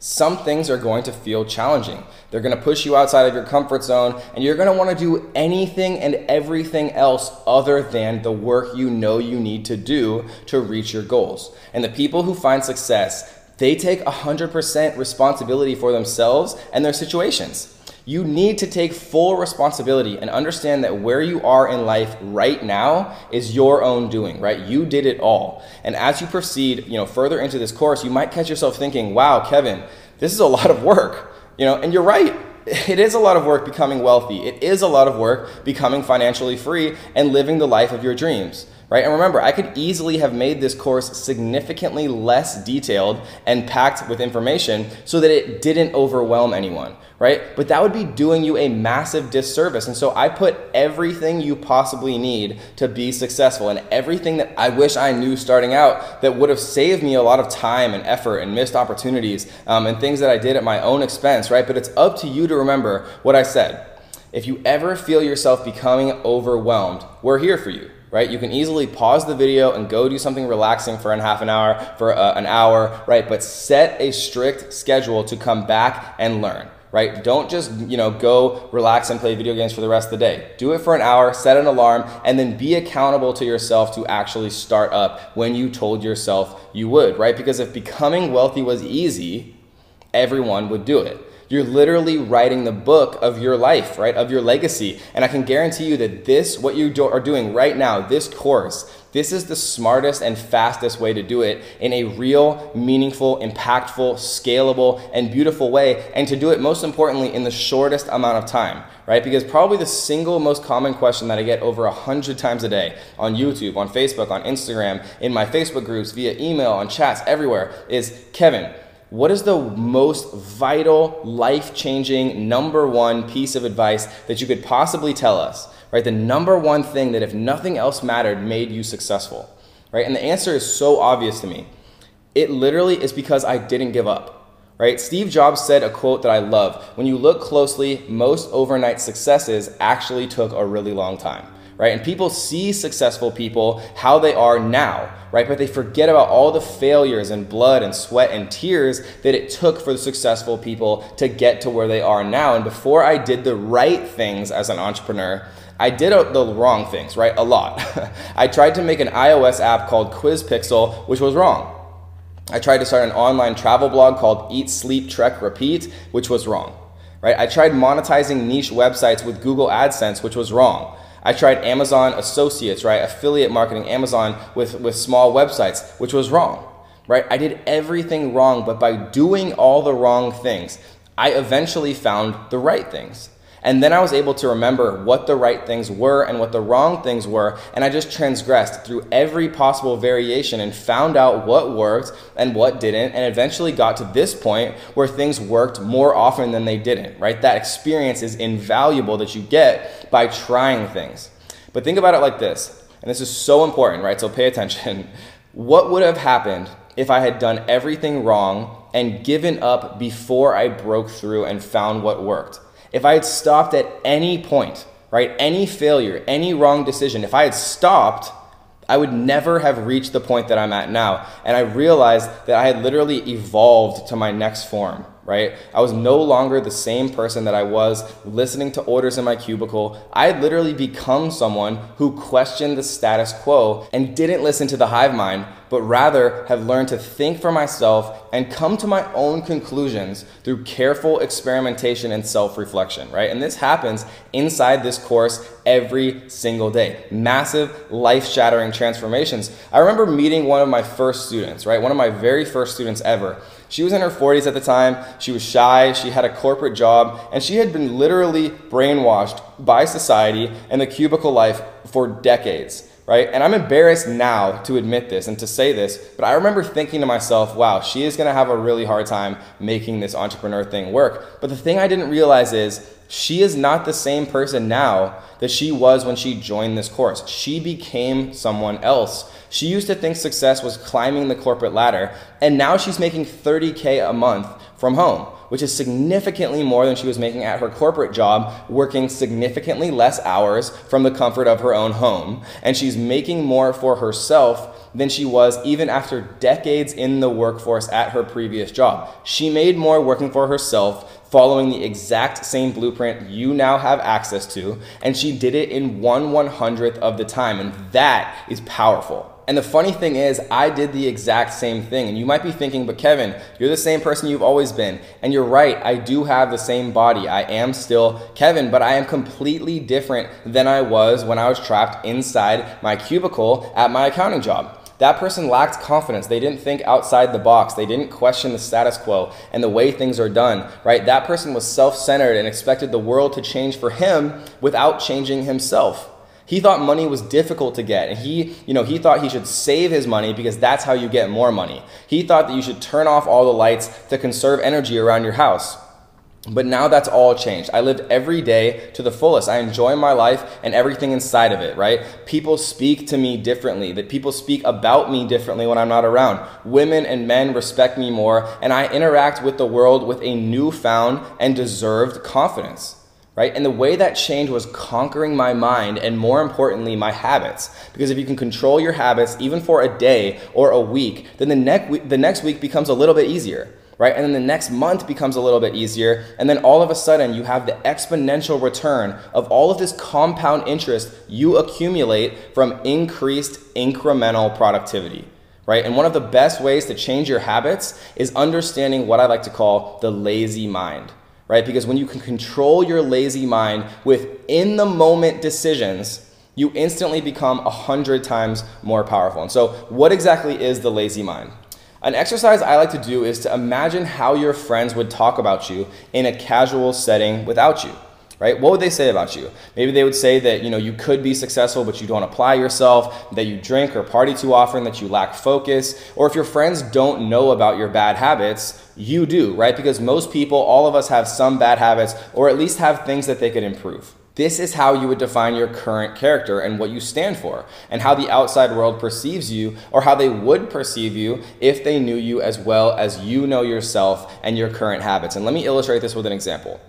Some things are going to feel challenging. They're going to push you outside of your comfort zone, and you're going to want to do anything and everything else other than the work you know you need to do to reach your goals. And the people who find success, they take 100% responsibility for themselves and their situations. You need to take full responsibility and understand that where you are in life right now is your own doing, right? You did it all. And as you proceed, further into this course, you might catch yourself thinking, wow, Kevin, this is a lot of work, and you're right. It is a lot of work becoming wealthy. It is a lot of work becoming financially free and living the life of your dreams. Right? And remember, I could easily have made this course significantly less detailed and packed with information so that it didn't overwhelm anyone, right? But that would be doing you a massive disservice. And so I put everything you possibly need to be successful and everything that I wish I knew starting out that would have saved me a lot of time and effort and missed opportunities and things that I did at my own expense, right? But it's up to you to remember what I said. If you ever feel yourself becoming overwhelmed, we're here for you. right? You can easily pause the video and go do something relaxing for an hour, right? But set a strict schedule to come back and learn, right? Don't just, go relax and play video games for the rest of the day. Do it for an hour, set an alarm, and then be accountable to yourself to actually start up when you told yourself you would, right? Because if becoming wealthy was easy, everyone would do it. You're literally writing the book of your life, right? Of your legacy. And I can guarantee you that what you are doing right now, this course, this is the smartest and fastest way to do it in a real, meaningful, impactful, scalable, and beautiful way. And to do it, most importantly, in the shortest amount of time, right? Because probably the single most common question that I get over 100 times a day on YouTube, on Facebook, on Instagram, in my Facebook groups, via email, on chats, everywhere is, Kevin, what is the most vital, life-changing, number one piece of advice that you could possibly tell us, right? The number one thing that if nothing else mattered made you successful, right? And the answer is so obvious to me. It literally is because I didn't give up, right? Steve Jobs said a quote that I love. When you look closely, most overnight successes actually took a really long time. Right? And people see successful people how they are now, right? But they forget about all the failures and blood and sweat and tears that it took for the successful people to get to where they are now. And before I did the right things as an entrepreneur, I did the wrong things, right? A lot. I tried to make an iOS app called Quiz Pixel, which was wrong. I tried to start an online travel blog called Eat, Sleep, Trek, Repeat, which was wrong, right? I tried monetizing niche websites with Google AdSense, which was wrong. I tried Amazon Associates, right? Affiliate marketing, Amazon with small websites, which was wrong, right? I did everything wrong, but by doing all the wrong things, I eventually found the right things. And then I was able to remember what the right things were and what the wrong things were, and I just transgressed through every possible variation and found out what worked and what didn't, and eventually got to this point where things worked more often than they didn't, right? That experience is invaluable that you get by trying things. But think about it like this, and this is so important, right? So pay attention. What would have happened if I had done everything wrong and given up before I broke through and found what worked? If I had stopped at any point, right, any failure, any wrong decision, if I had stopped, I would never have reached the point that I'm at now. And I realized that I had literally evolved to my next form, right? I was no longer the same person that I was listening to orders in my cubicle. I had literally become someone who questioned the status quo and didn't listen to the hive mind, but rather have learned to think for myself and come to my own conclusions through careful experimentation and self-reflection, right? And this happens inside this course every single day. Massive, life-shattering transformations. I remember meeting one of my first students, right? One of my very first students ever. She was in her 40s at the time. She was shy. She had a corporate job, and she had been literally brainwashed by society and the cubicle life for decades. Right? And I'm embarrassed now to admit this and to say this, but I remember thinking to myself, wow, she is going to have a really hard time making this entrepreneur thing work. But the thing I didn't realize is she is not the same person now that she was when she joined this course. She became someone else. She used to think success was climbing the corporate ladder, and now she's making $30K a month from home, which is significantly more than she was making at her corporate job, working significantly less hours from the comfort of her own home. And she's making more for herself than she was even after decades in the workforce at her previous job. She made more working for herself, following the exact same blueprint you now have access to, and she did it in 1/100th of the time, and that is powerful. And the funny thing is, I did the exact same thing. And you might be thinking, but Kevin, you're the same person you've always been. And you're right, I do have the same body. I am still Kevin, but I am completely different than I was when I was trapped inside my cubicle at my accounting job. That person lacked confidence. They didn't think outside the box. They didn't question the status quo and the way things are done, right? That person was self-centered and expected the world to change for him without changing himself. He thought money was difficult to get, and he thought he should save his money because that's how you get more money. He thought that you should turn off all the lights to conserve energy around your house. But now that's all changed. I lived every day to the fullest. I enjoy my life and everything inside of it, right? People speak to me differently, that people speak about me differently when I'm not around. Women and men respect me more, and I interact with the world with a newfound and deserved confidence. right? And the way that changed was conquering my mind and, more importantly, my habits. Because if you can control your habits even for a day or a week, then the next week becomes a little bit easier, right? And then the next month becomes a little bit easier. And then all of a sudden you have the exponential return of all of this compound interest you accumulate from increased incremental productivity, right? And one of the best ways to change your habits is understanding what I like to call the lazy mind, right? Because when you can control your lazy mind with in the moment decisions, you instantly become 100 times more powerful. And so what exactly is the lazy mind? An exercise I like to do is to imagine how your friends would talk about you in a casual setting without you, right? What would they say about you? Maybe they would say that, you could be successful, but you don't apply yourself, that you drink or party too often, that you lack focus. Or if your friends don't know about your bad habits, you do, right? Because most people, all of us have some bad habits, or at least have things that they could improve. This is how you would define your current character and what you stand for, and how the outside world perceives you, or how they would perceive you if they knew you as well as you know yourself and your current habits. And let me illustrate this with an example.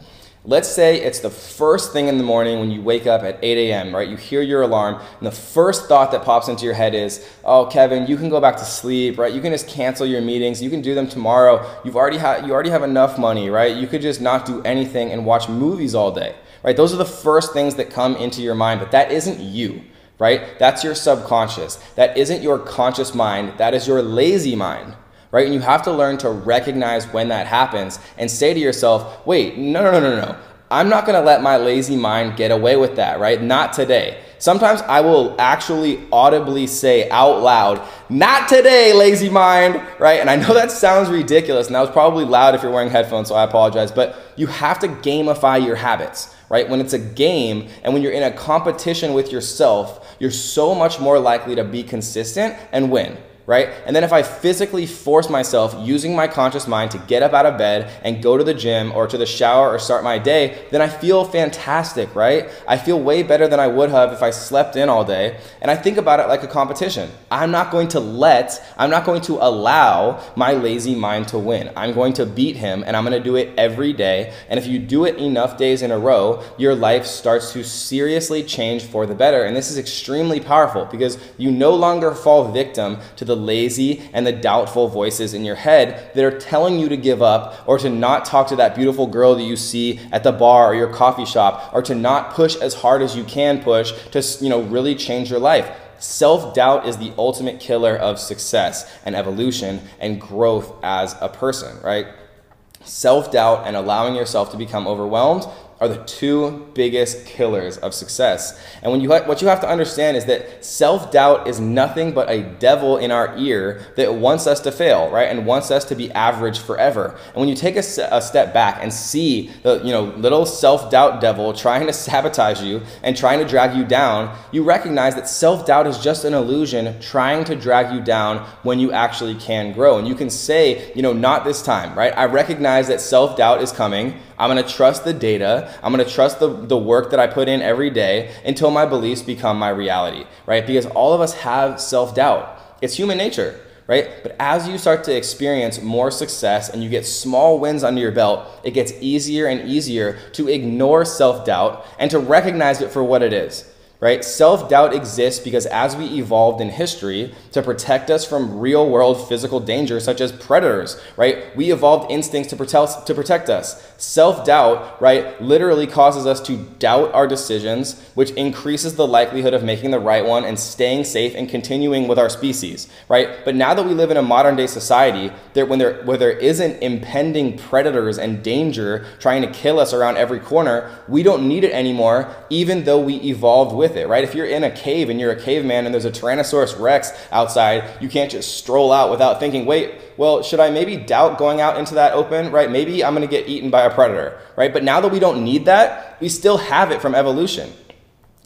Let's say it's the first thing in the morning when you wake up at 8 a.m., right? You hear your alarm, and the first thought that pops into your head is, oh, Kevin, you can go back to sleep, right? You can just cancel your meetings. You can do them tomorrow. You already have enough money, right? You could just not do anything and watch movies all day, right? Those are the first things that come into your mind, but that isn't you, right? That's your subconscious. That isn't your conscious mind. That is your lazy mind. Right? And you have to learn to recognize when that happens and say to yourself, wait, no. I'm not going to let my lazy mind get away with that, right? Not today. Sometimes I will actually audibly say out loud, not today, lazy mind, right? And I know that sounds ridiculous, and that was probably loud if you're wearing headphones, so I apologize, but you have to gamify your habits, right? When it's a game and when you're in a competition with yourself, you're so much more likely to be consistent and win. Right? And then if I physically force myself using my conscious mind to get up out of bed and go to the gym or to the shower or start my day, then I feel fantastic, right? I feel way better than I would have if I slept in all day. And I think about it like a competition. I'm not going to allow my lazy mind to win. I'm going to beat him, and I'm going to do it every day. And if you do it enough days in a row, your life starts to seriously change for the better. And this is extremely powerful because you no longer fall victim to the lazy and the doubtful voices in your head that are telling you to give up, or to not talk to that beautiful girl that you see at the bar or your coffee shop, or to not push as hard as you can push to, really change your life. Self-doubt is the ultimate killer of success and evolution and growth as a person, right? Self-doubt and allowing yourself to become overwhelmed are the two biggest killers of success. And what you have to understand is that self-doubt is nothing but a devil in our ear that wants us to fail, right? And wants us to be average forever. And when you take a step back and see the little self-doubt devil trying to sabotage you and trying to drag you down, you recognize that self-doubt is just an illusion trying to drag you down when you actually can grow. And you can say, not this time, right? I recognize that self-doubt is coming. I'm going to trust the data. I'm going to trust the work that I put in every day until my beliefs become my reality, right? Because all of us have self-doubt. It's human nature, right? But as you start to experience more success and you get small wins under your belt, it gets easier and easier to ignore self-doubt and to recognize it for what it is. Right? Self-doubt exists because as we evolved in history to protect us from real-world physical danger such as predators, right? We evolved instincts to protect us. Self-doubt, right, literally causes us to doubt our decisions, which increases the likelihood of making the right one and staying safe and continuing with our species, right? But now that we live in a modern-day society, where there isn't impending predators and danger trying to kill us around every corner, we don't need it anymore, even though we evolved with it, right? If you're in a cave and you're a caveman and there's a Tyrannosaurus Rex outside, you can't just stroll out without thinking, wait, well, should I maybe doubt going out into that open, right? Maybe I'm going to get eaten by a predator, right? But now that we don't need that, we still have it from evolution.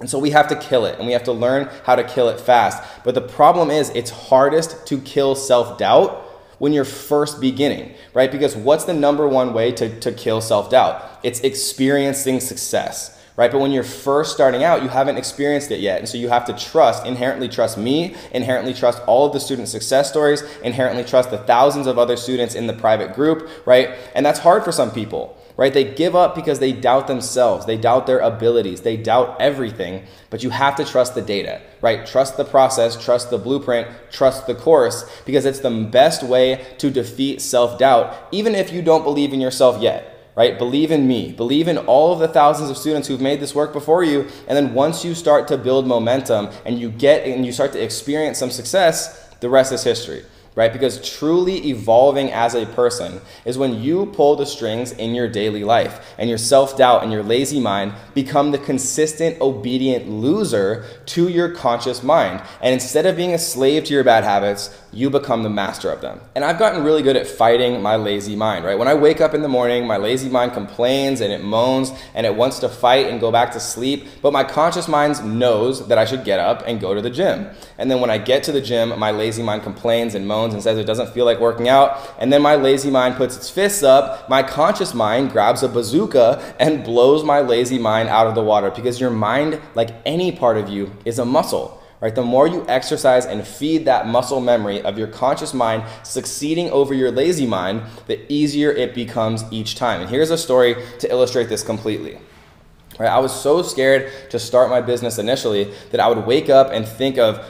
And so we have to kill it, and we have to learn how to kill it fast. But the problem is it's hardest to kill self-doubt when you're first beginning, right? Because what's the number one way to kill self-doubt? It's experiencing success. Right? But when you're first starting out, you haven't experienced it yet. And so you have to inherently trust me, inherently trust all of the student success stories, inherently trust the thousands of other students in the private group, right? And that's hard for some people. right? They give up because they doubt themselves. They doubt their abilities. They doubt everything, but you have to trust the data, right? Trust the process, trust the blueprint, trust the course, because it's the best way to defeat self-doubt, even if you don't believe in yourself yet. Right? Believe in me. Believe in all of the thousands of students who've made this work before you. And then once you start to build momentum and you start to experience some success, the rest is history. Right? Because truly evolving as a person is when you pull the strings in your daily life and your self-doubt and your lazy mind become the consistent, obedient loser to your conscious mind. And instead of being a slave to your bad habits, you become the master of them. And I've gotten really good at fighting my lazy mind, right? When I wake up in the morning, my lazy mind complains and it moans and it wants to fight and go back to sleep, but my conscious mind knows that I should get up and go to the gym. And then when I get to the gym, my lazy mind complains and moans and says it doesn't feel like working out. And then my lazy mind puts its fists up, my conscious mind grabs a bazooka and blows my lazy mind out of the water, because your mind, like any part of you, is a muscle. Right? The more you exercise and feed that muscle memory of your conscious mind succeeding over your lazy mind, the easier it becomes each time. And here's a story to illustrate this completely. Right? I was so scared to start my business initially that I would wake up and think of,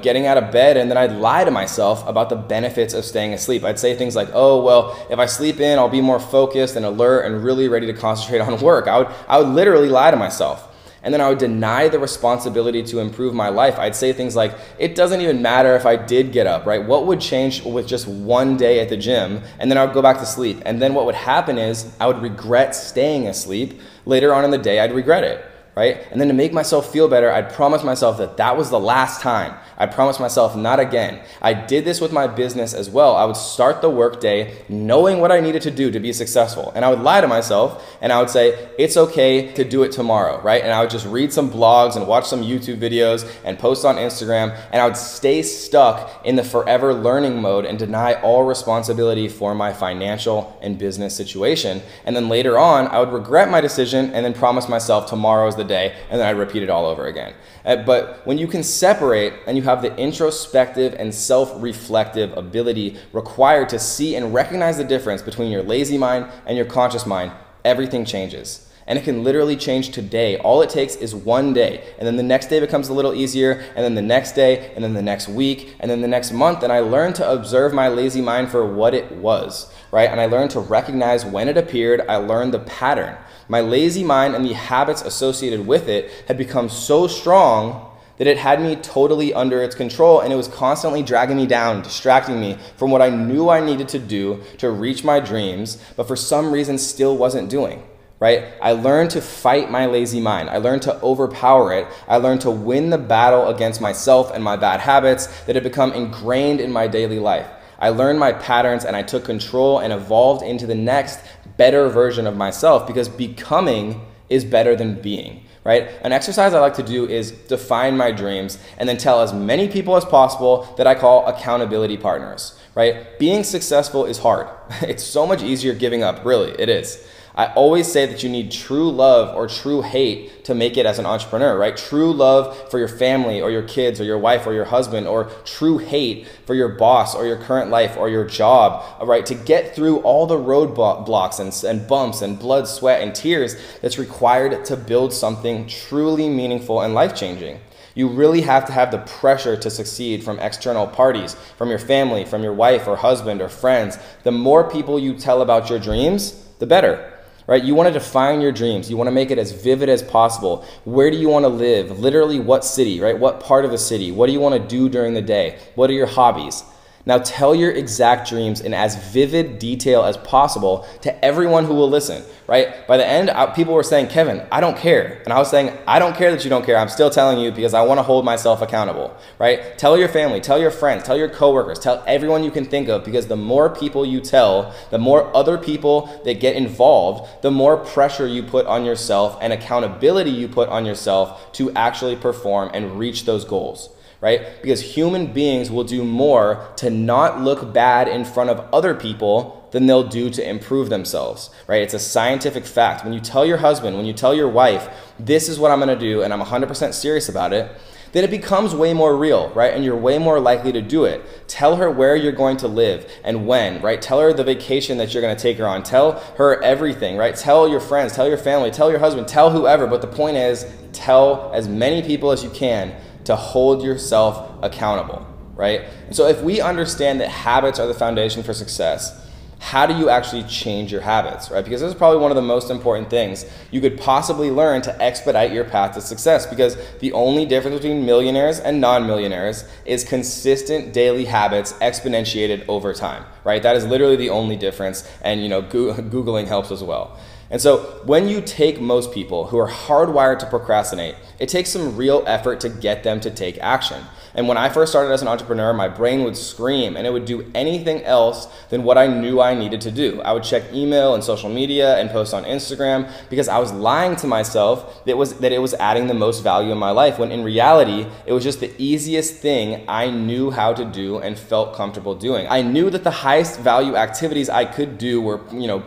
getting out of bed, and then I'd lie to myself about the benefits of staying asleep. I'd say things like, oh, well, if I sleep in, I'll be more focused and alert and really ready to concentrate on work. I would literally lie to myself. And then I would deny the responsibility to improve my life. I'd say things like, it doesn't even matter if I did get up, right? What would change with just one day at the gym? And then I would go back to sleep. And then what would happen is I would regret staying asleep. Later on in the day, I'd regret it, right? And then to make myself feel better, I'd promise myself that that was the last time. I promised myself not again. I did this with my business as well. I would start the workday knowing what I needed to do to be successful. And I would lie to myself and I would say, it's okay to do it tomorrow, right? And I would just read some blogs and watch some YouTube videos and post on Instagram, and I would stay stuck in the forever learning mode and deny all responsibility for my financial and business situation. And then later on, I would regret my decision and then promise myself tomorrow is the day, and then I'd repeat it all over again. But when you can separate and you have the introspective and self-reflective ability required to see and recognize the difference between your lazy mind and your conscious mind, everything changes. And it can literally change today. All it takes is one day. And then the next day becomes a little easier, and then the next day, and then the next week, and then the next month. And I learned to observe my lazy mind for what it was, right? And I learned to recognize when it appeared. I learned the pattern. My lazy mind and the habits associated with it had become so strong that it had me totally under its control, and it was constantly dragging me down, distracting me from what I knew I needed to do to reach my dreams, but for some reason still wasn't doing. Right? I learned to fight my lazy mind. I learned to overpower it. I learned to win the battle against myself and my bad habits that had become ingrained in my daily life. I learned my patterns and I took control and evolved into the next better version of myself, because becoming is better than being. Right? An exercise I like to do is define my dreams and then tell as many people as possible that I call accountability partners. Right? Being successful is hard. It's so much easier giving up. Really, it is. I always say that you need true love or true hate to make it as an entrepreneur, right? True love for your family or your kids or your wife or your husband, or true hate for your boss or your current life or your job, right? To get through all the roadblocks and bumps and blood, sweat, and tears that's required to build something truly meaningful and life-changing. You really have to have the pressure to succeed from external parties, from your family, from your wife or husband or friends. The more people you tell about your dreams, the better. Right? You want to define your dreams. You want to make it as vivid as possible. Where do you want to live? Literally what city, right? What part of the city? What do you want to do during the day? What are your hobbies? Now tell your exact dreams in as vivid detail as possible to everyone who will listen, right? By the end, people were saying, Kevin, I don't care. And I was saying, I don't care that you don't care. I'm still telling you because I want to hold myself accountable, right? Tell your family, tell your friends, tell your coworkers, tell everyone you can think of, because the more people you tell, the more other people that get involved, the more pressure you put on yourself and accountability you put on yourself to actually perform and reach those goals. Right? Because human beings will do more to not look bad in front of other people than they'll do to improve themselves, right? It's a scientific fact. When you tell your husband, when you tell your wife, this is what I'm gonna do and I'm 100% serious about it, then it becomes way more real, right? And you're way more likely to do it. Tell her where you're going to live and when, right? Tell her the vacation that you're going to take her on. Tell her everything, right? Tell your friends, tell your family, tell your husband, tell whoever. But the point is, tell as many people as you can to hold yourself accountable, right? And so if we understand that habits are the foundation for success, how do you actually change your habits, right? Because this is probably one of the most important things you could possibly learn to expedite your path to success, because the only difference between millionaires and non-millionaires is consistent daily habits exponentiated over time, right? That is literally the only difference, and Googling helps as well. And so when you take most people who are hardwired to procrastinate, it takes some real effort to get them to take action. And when I first started as an entrepreneur, my brain would scream and it would do anything else than what I knew I needed to do. I would check email and social media and post on Instagram because I was lying to myself that it was adding the most value in my life, when in reality, it was just the easiest thing I knew how to do and felt comfortable doing. I knew that the highest value activities I could do were,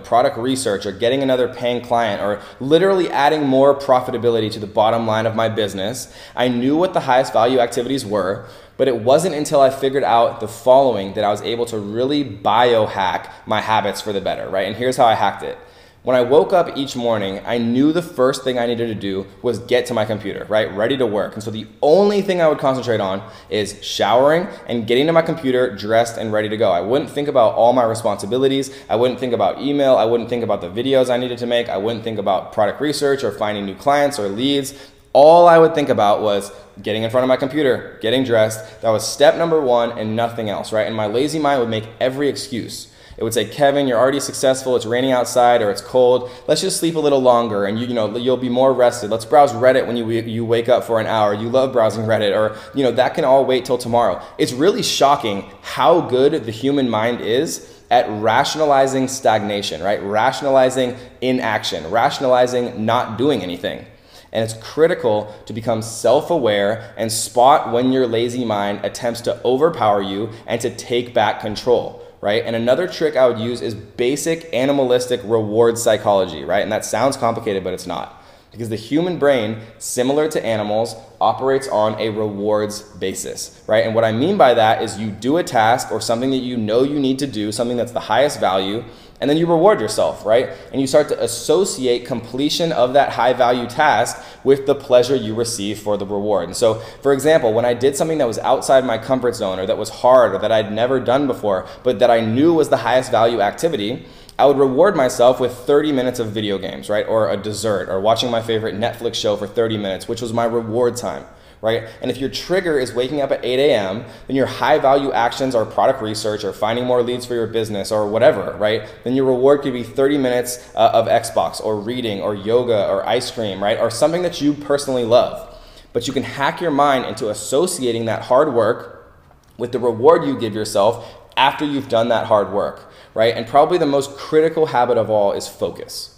product research or getting another paying client or literally adding more profitability to the bottom line of my business. I knew what the highest value activities were. But it wasn't until I figured out the following that I was able to really biohack my habits for the better, right? And here's how I hacked it. When I woke up each morning, I knew the first thing I needed to do was get to my computer, right? Ready to work. And so the only thing I would concentrate on is showering and getting to my computer dressed and ready to go. I wouldn't think about all my responsibilities. I wouldn't think about email. I wouldn't think about the videos I needed to make. I wouldn't think about product research or finding new clients or leads. All I would think about was getting in front of my computer, getting dressed. That was step number one and nothing else, right? And my lazy mind would make every excuse. It would say, Kevin, you're already successful. It's raining outside or it's cold. Let's just sleep a little longer and you'll be more rested. Let's browse Reddit when you wake up for an hour. You love browsing Reddit, or that can all wait till tomorrow. It's really shocking how good the human mind is at rationalizing stagnation, right? Rationalizing inaction, rationalizing not doing anything. And it's critical to become self-aware and spot when your lazy mind attempts to overpower you and to take back control, right? And another trick I would use is basic animalistic reward psychology, right? And that sounds complicated, but it's not. Because the human brain, similar to animals, operates on a rewards basis, right? And what I mean by that is you do a task or something that you know you need to do, something that's the highest value, and then you reward yourself, right? And you start to associate completion of that high value task with the pleasure you receive for the reward. And so, for example, when I did something that was outside my comfort zone or that was hard or that I'd never done before, but that I knew was the highest value activity, I would reward myself with 30 minutes of video games, right? Or a dessert, or watching my favorite Netflix show for 30 minutes, which was my reward time, right? And if your trigger is waking up at 8 a.m., then your high value actions are product research or finding more leads for your business or whatever, right? Then your reward could be 30 minutes of Xbox or reading or yoga or ice cream, right? Or something that you personally love. But you can hack your mind into associating that hard work with the reward you give yourself after you've done that hard work, right? And probably the most critical habit of all is focus.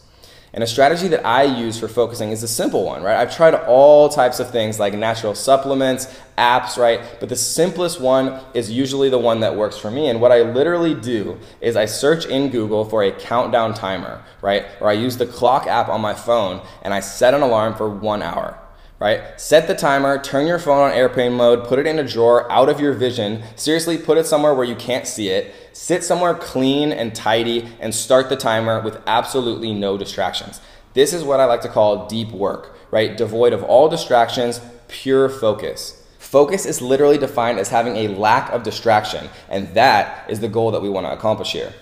And a strategy that I use for focusing is a simple one, right? I've tried all types of things like natural supplements, apps, right? But the simplest one is usually the one that works for me. And what I literally do is I search in Google for a countdown timer, right? Or I use the clock app on my phone and I set an alarm for 1 hour. Right? Set the timer, turn your phone on airplane mode, put it in a drawer out of your vision. Seriously, put it somewhere where you can't see it. Sit somewhere clean and tidy and start the timer with absolutely no distractions. This is what I like to call deep work, right? Devoid of all distractions, pure focus. Focus is literally defined as having a lack of distraction, and that is the goal that we want to accomplish here.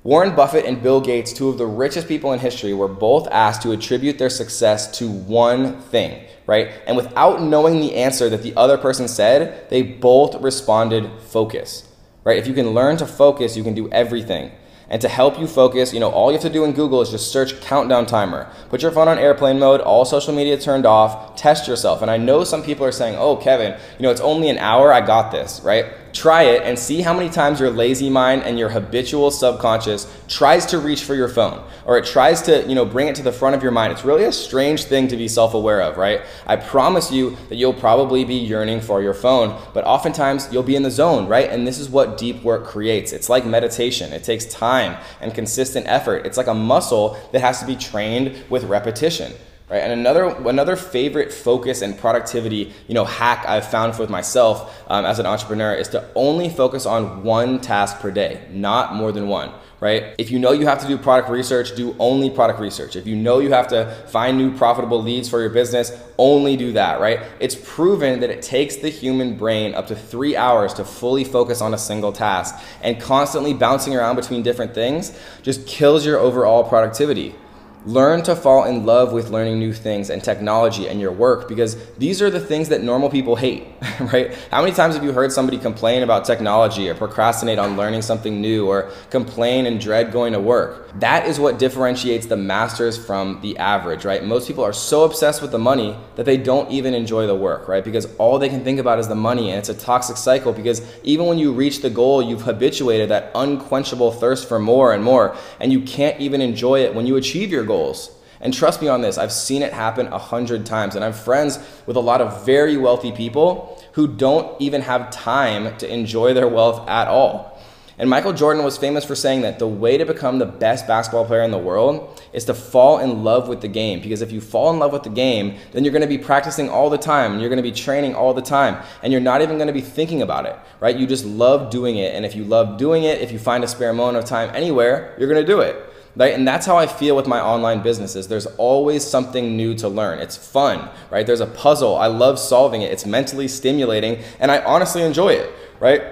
Warren Buffett and Bill Gates, two of the richest people in history, were both asked to attribute their success to one thing, right? And without knowing the answer that the other person said, they both responded focus, right? If you can learn to focus, you can do everything. And to help you focus, all you have to do in Google is just search countdown timer. Put your phone on airplane mode, all social media turned off, test yourself. And I know some people are saying, oh, Kevin, it's only an hour, I got this, right? Try it and see how many times your lazy mind and your habitual subconscious tries to reach for your phone, or it tries to, bring it to the front of your mind. It's really a strange thing to be self-aware of, right? I promise you that you'll probably be yearning for your phone, but oftentimes you'll be in the zone, right? And this is what deep work creates. It's like meditation. It takes time and consistent effort. It's like a muscle that has to be trained with repetition. right? And another favorite focus and productivity, hack I've found with myself as an entrepreneur is to only focus on one task per day, not more than one. Right? If you know you have to do product research, do only product research. If you know you have to find new profitable leads for your business, only do that, right? It's proven that it takes the human brain up to 3 hours to fully focus on a single task, and constantly bouncing around between different things just kills your overall productivity. Learn to fall in love with learning new things and technology and your work, because these are the things that normal people hate, right? How many times have you heard somebody complain about technology or procrastinate on learning something new or complain and dread going to work? That is what differentiates the masters from the average, right? Most people are so obsessed with the money that they don't even enjoy the work, right? Because all they can think about is the money, and it's a toxic cycle, because even when you reach the goal, you've habituated that unquenchable thirst for more and more, and you can't even enjoy it when you achieve your goals. And trust me on this, I've seen it happen 100 times, and I'm friends with a lot of very wealthy people who don't even have time to enjoy their wealth at all. And Michael Jordan was famous for saying that the way to become the best basketball player in the world is to fall in love with the game. Because if you fall in love with the game, then you're going to be practicing all the time, and you're going to be training all the time, and you're not even going to be thinking about it, right? You just love doing it. And if you love doing it, if you find a spare moment of time anywhere, you're going to do it. Right? And that's how I feel with my online businesses. There's always something new to learn. It's fun, right? There's a puzzle. I love solving it. It's mentally stimulating, and I honestly enjoy it, right?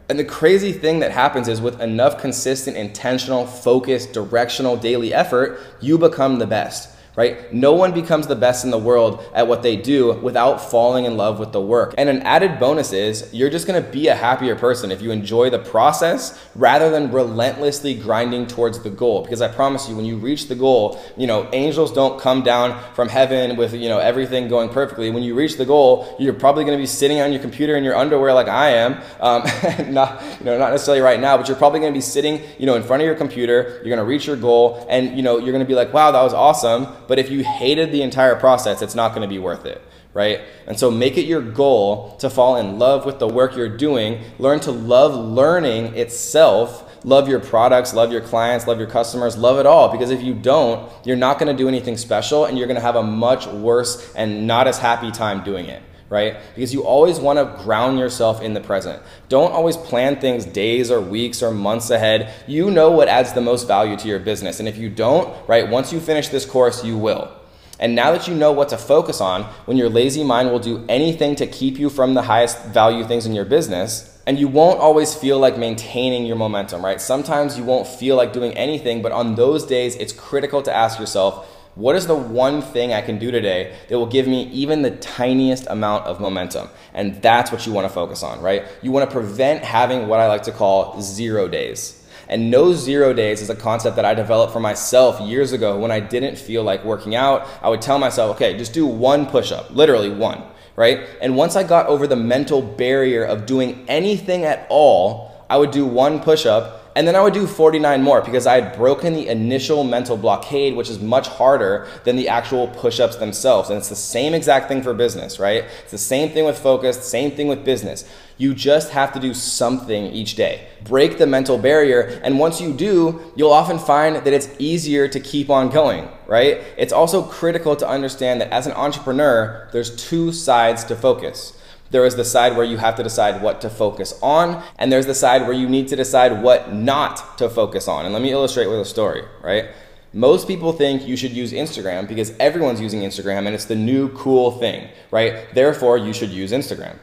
And the crazy thing that happens is with enough consistent, intentional, focused, directional daily effort, you become the best. Right? No one becomes the best in the world at what they do without falling in love with the work. And an added bonus is you're just going to be a happier person if you enjoy the process rather than relentlessly grinding towards the goal. Because I promise you, when you reach the goal, angels don't come down from heaven with, everything going perfectly. When you reach the goal, you're probably going to be sitting on your computer in your underwear like I am. Not necessarily right now, but you're probably going to be sitting, in front of your computer. You're going to reach your goal, and, you're going to be like, wow, that was awesome. But if you hated the entire process, it's not going to be worth it, right? And so make it your goal to fall in love with the work you're doing, learn to love learning itself, love your products, love your clients, love your customers, love it all. Because if you don't, you're not going to do anything special, and you're going to have a much worse and not as happy time doing it. Right? Because you always want to ground yourself in the present. Don't always plan things days or weeks or months ahead. You know what adds the most value to your business. And if you don't, right, once you finish this course, you will. And now that you know what to focus on, when your lazy mind will do anything to keep you from the highest value things in your business, and you won't always feel like maintaining your momentum, right? Sometimes you won't feel like doing anything, but on those days, it's critical to ask yourself, what is the one thing I can do today that will give me even the tiniest amount of momentum? And that's what you want to focus on, right? You want to prevent having what I like to call 0 days. And no 0 days is a concept that I developed for myself years ago when I didn't feel like working out. I would tell myself, okay, just do one push-up, literally one, right? And once I got over the mental barrier of doing anything at all, I would do one push-up, and then I would do 49 more because I had broken the initial mental blockade, which is much harder than the actual push-ups themselves. And it's the same exact thing for business, right? It's the same thing with focus, same thing with business. You just have to do something each day. Break the mental barrier, and once you do, you'll often find that it's easier to keep on going, right? It's also critical to understand that as an entrepreneur, there's two sides to focus. There is the side where you have to decide what to focus on, and there's the side where you need to decide what not to focus on. And let me illustrate with a story, right? Most people think you should use Instagram because everyone's using Instagram and it's the new cool thing, right? Therefore, you should use Instagram.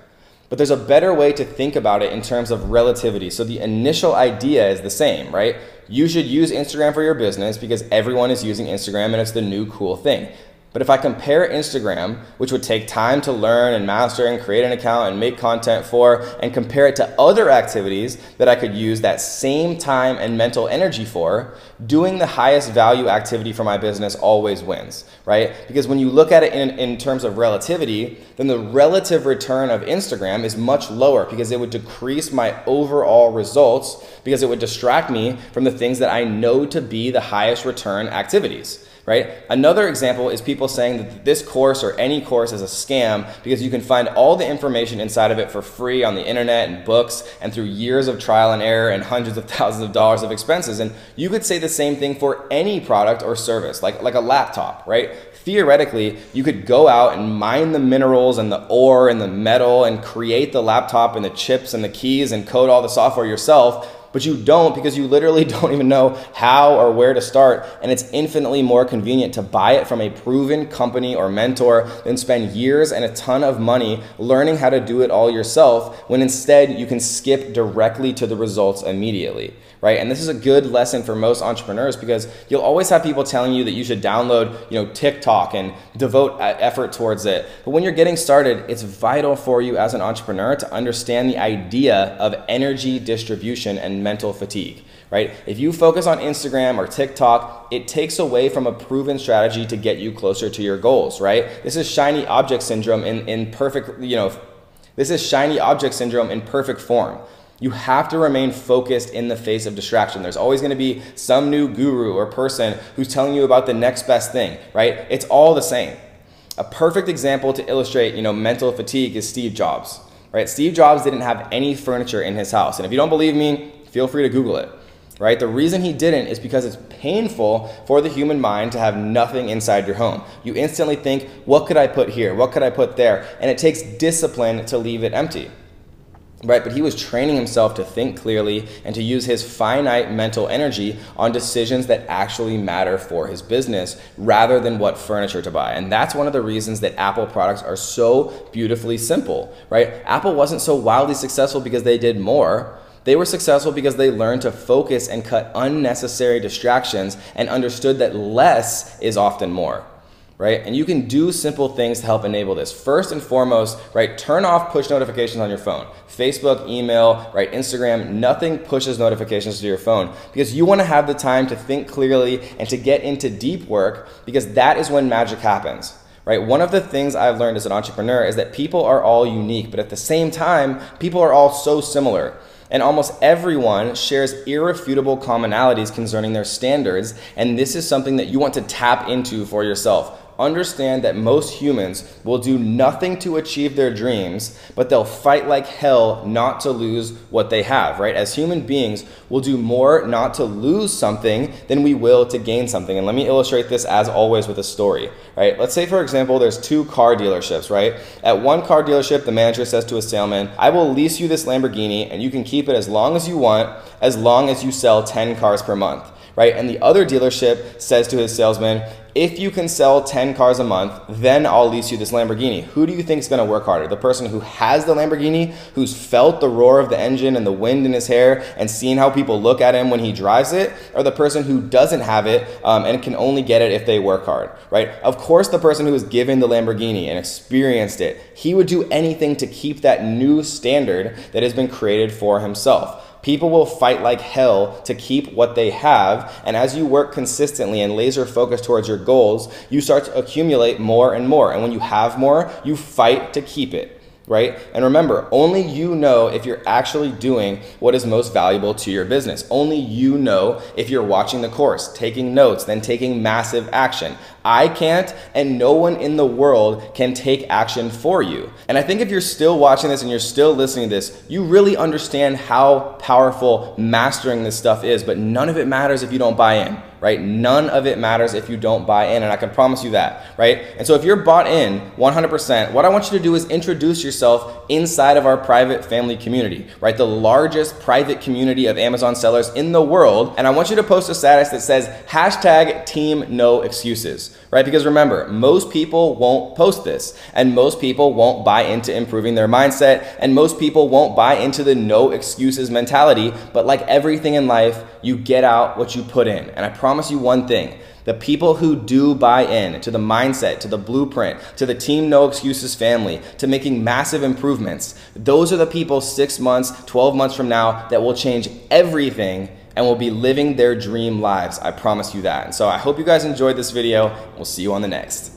But there's a better way to think about it in terms of relativity. So the initial idea is the same, right? You should use Instagram for your business because everyone is using Instagram and it's the new cool thing. But if I compare Instagram, which would take time to learn and master and create an account and make content for, and compare it to other activities that I could use that same time and mental energy for, doing the highest value activity for my business always wins, right? Because when you look at it in terms of relativity, then the relative return of Instagram is much lower because it would decrease my overall results because it would distract me from the things that I know to be the highest return activities. Right? Another example is people saying that this course or any course is a scam because you can find all the information inside of it for free on the internet and books and through years of trial and error and hundreds of thousands of dollars of expenses. And you could say the same thing for any product or service, like a laptop, right? theoretically, you could go out and mine the minerals and the ore and the metal and create the laptop and the chips and the keys and code all the software yourself, but you don't because you literally don't even know how or where to start, and it's infinitely more convenient to buy it from a proven company or mentor than spend years and a ton of money learning how to do it all yourself, when instead you can skip directly to the results immediately, right? And this is a good lesson for most entrepreneurs because you'll always have people telling you that you should download, TikTok and devote effort towards it. But when you're getting started, it's vital for you as an entrepreneur to understand the idea of energy distribution and mental fatigue, right? If you focus on Instagram or TikTok, it takes away from a proven strategy to get you closer to your goals, right? This is shiny object syndrome in perfect, this is shiny object syndrome in perfect form. You have to remain focused in the face of distraction. There's always going to be some new guru or person who's telling you about the next best thing, right? It's all the same. A perfect example to illustrate, mental fatigue is Steve Jobs, right? Steve Jobs didn't have any furniture in his house. And if you don't believe me, feel free to Google it, right? The reason he didn't is because it's painful for the human mind to have nothing inside your home. You instantly think, what could I put here? What could I put there? And it takes discipline to leave it empty. Right, but he was training himself to think clearly and to use his finite mental energy on decisions that actually matter for his business rather than what furniture to buy. And that's one of the reasons that Apple products are so beautifully simple, right? Apple wasn't so wildly successful because they did more. They were successful because they learned to focus and cut unnecessary distractions and understood that less is often more. Right? And you can do simple things to help enable this. First and foremost, right, turn off push notifications on your phone. Facebook, email, right, Instagram, nothing pushes notifications to your phone because you want to have the time to think clearly and to get into deep work because that is when magic happens. Right? One of the things I've learned as an entrepreneur is that people are all unique, but at the same time, people are all so similar. And almost everyone shares irrefutable commonalities concerning their standards, and this is something that you want to tap into for yourself. Understand that most humans will do nothing to achieve their dreams, but they'll fight like hell not to lose what they have, right? As human beings, we'll do more not to lose something than we will to gain something. And let me illustrate this as always with a story, right? Let's say, for example, there's two car dealerships, right? At one car dealership, the manager says to a salesman, I will lease you this Lamborghini and you can keep it as long as you want, as long as you sell 10 cars per month, right? And the other dealership says to his salesman, if you can sell 10 cars a month, then I'll lease you this Lamborghini. Who do you think is going to work harder? The person who has the Lamborghini, who's felt the roar of the engine and the wind in his hair and seen how people look at him when he drives it, or the person who doesn't have it and can only get it if they work hard, right? Of course, the person who was given the Lamborghini and experienced it, he would do anything to keep that new standard that has been created for himself. People will fight like hell to keep what they have, and as you work consistently and laser focus towards your goals, you start to accumulate more and more, and when you have more, you fight to keep it. Right? And remember, only you know if you're actually doing what is most valuable to your business. Only you know if you're watching the course, taking notes, then taking massive action. I can't, and no one in the world can take action for you. And I think if you're still watching this and you're still listening to this, you really understand how powerful mastering this stuff is, but none of it matters if you don't buy in. Right? None of it matters if you don't buy in, and I can promise you that, right? And so if you're bought in 100%, what I want you to do is introduce yourself inside of our private family community, right? The largest private community of Amazon sellers in the world, and I want you to post a status that says #TeamNoExcuses, right? Because remember, most people won't post this, and most people won't buy into improving their mindset, and most people won't buy into the no excuses mentality, but like everything in life, you get out what you put in. And I promise you one thing, the people who do buy in to the mindset, to the blueprint, to the Team No Excuses family, to making massive improvements, those are the people 6 months, 12 months from now that will change everything and will be living their dream lives. I promise you that. And so I hope you guys enjoyed this video. We'll see you on the next.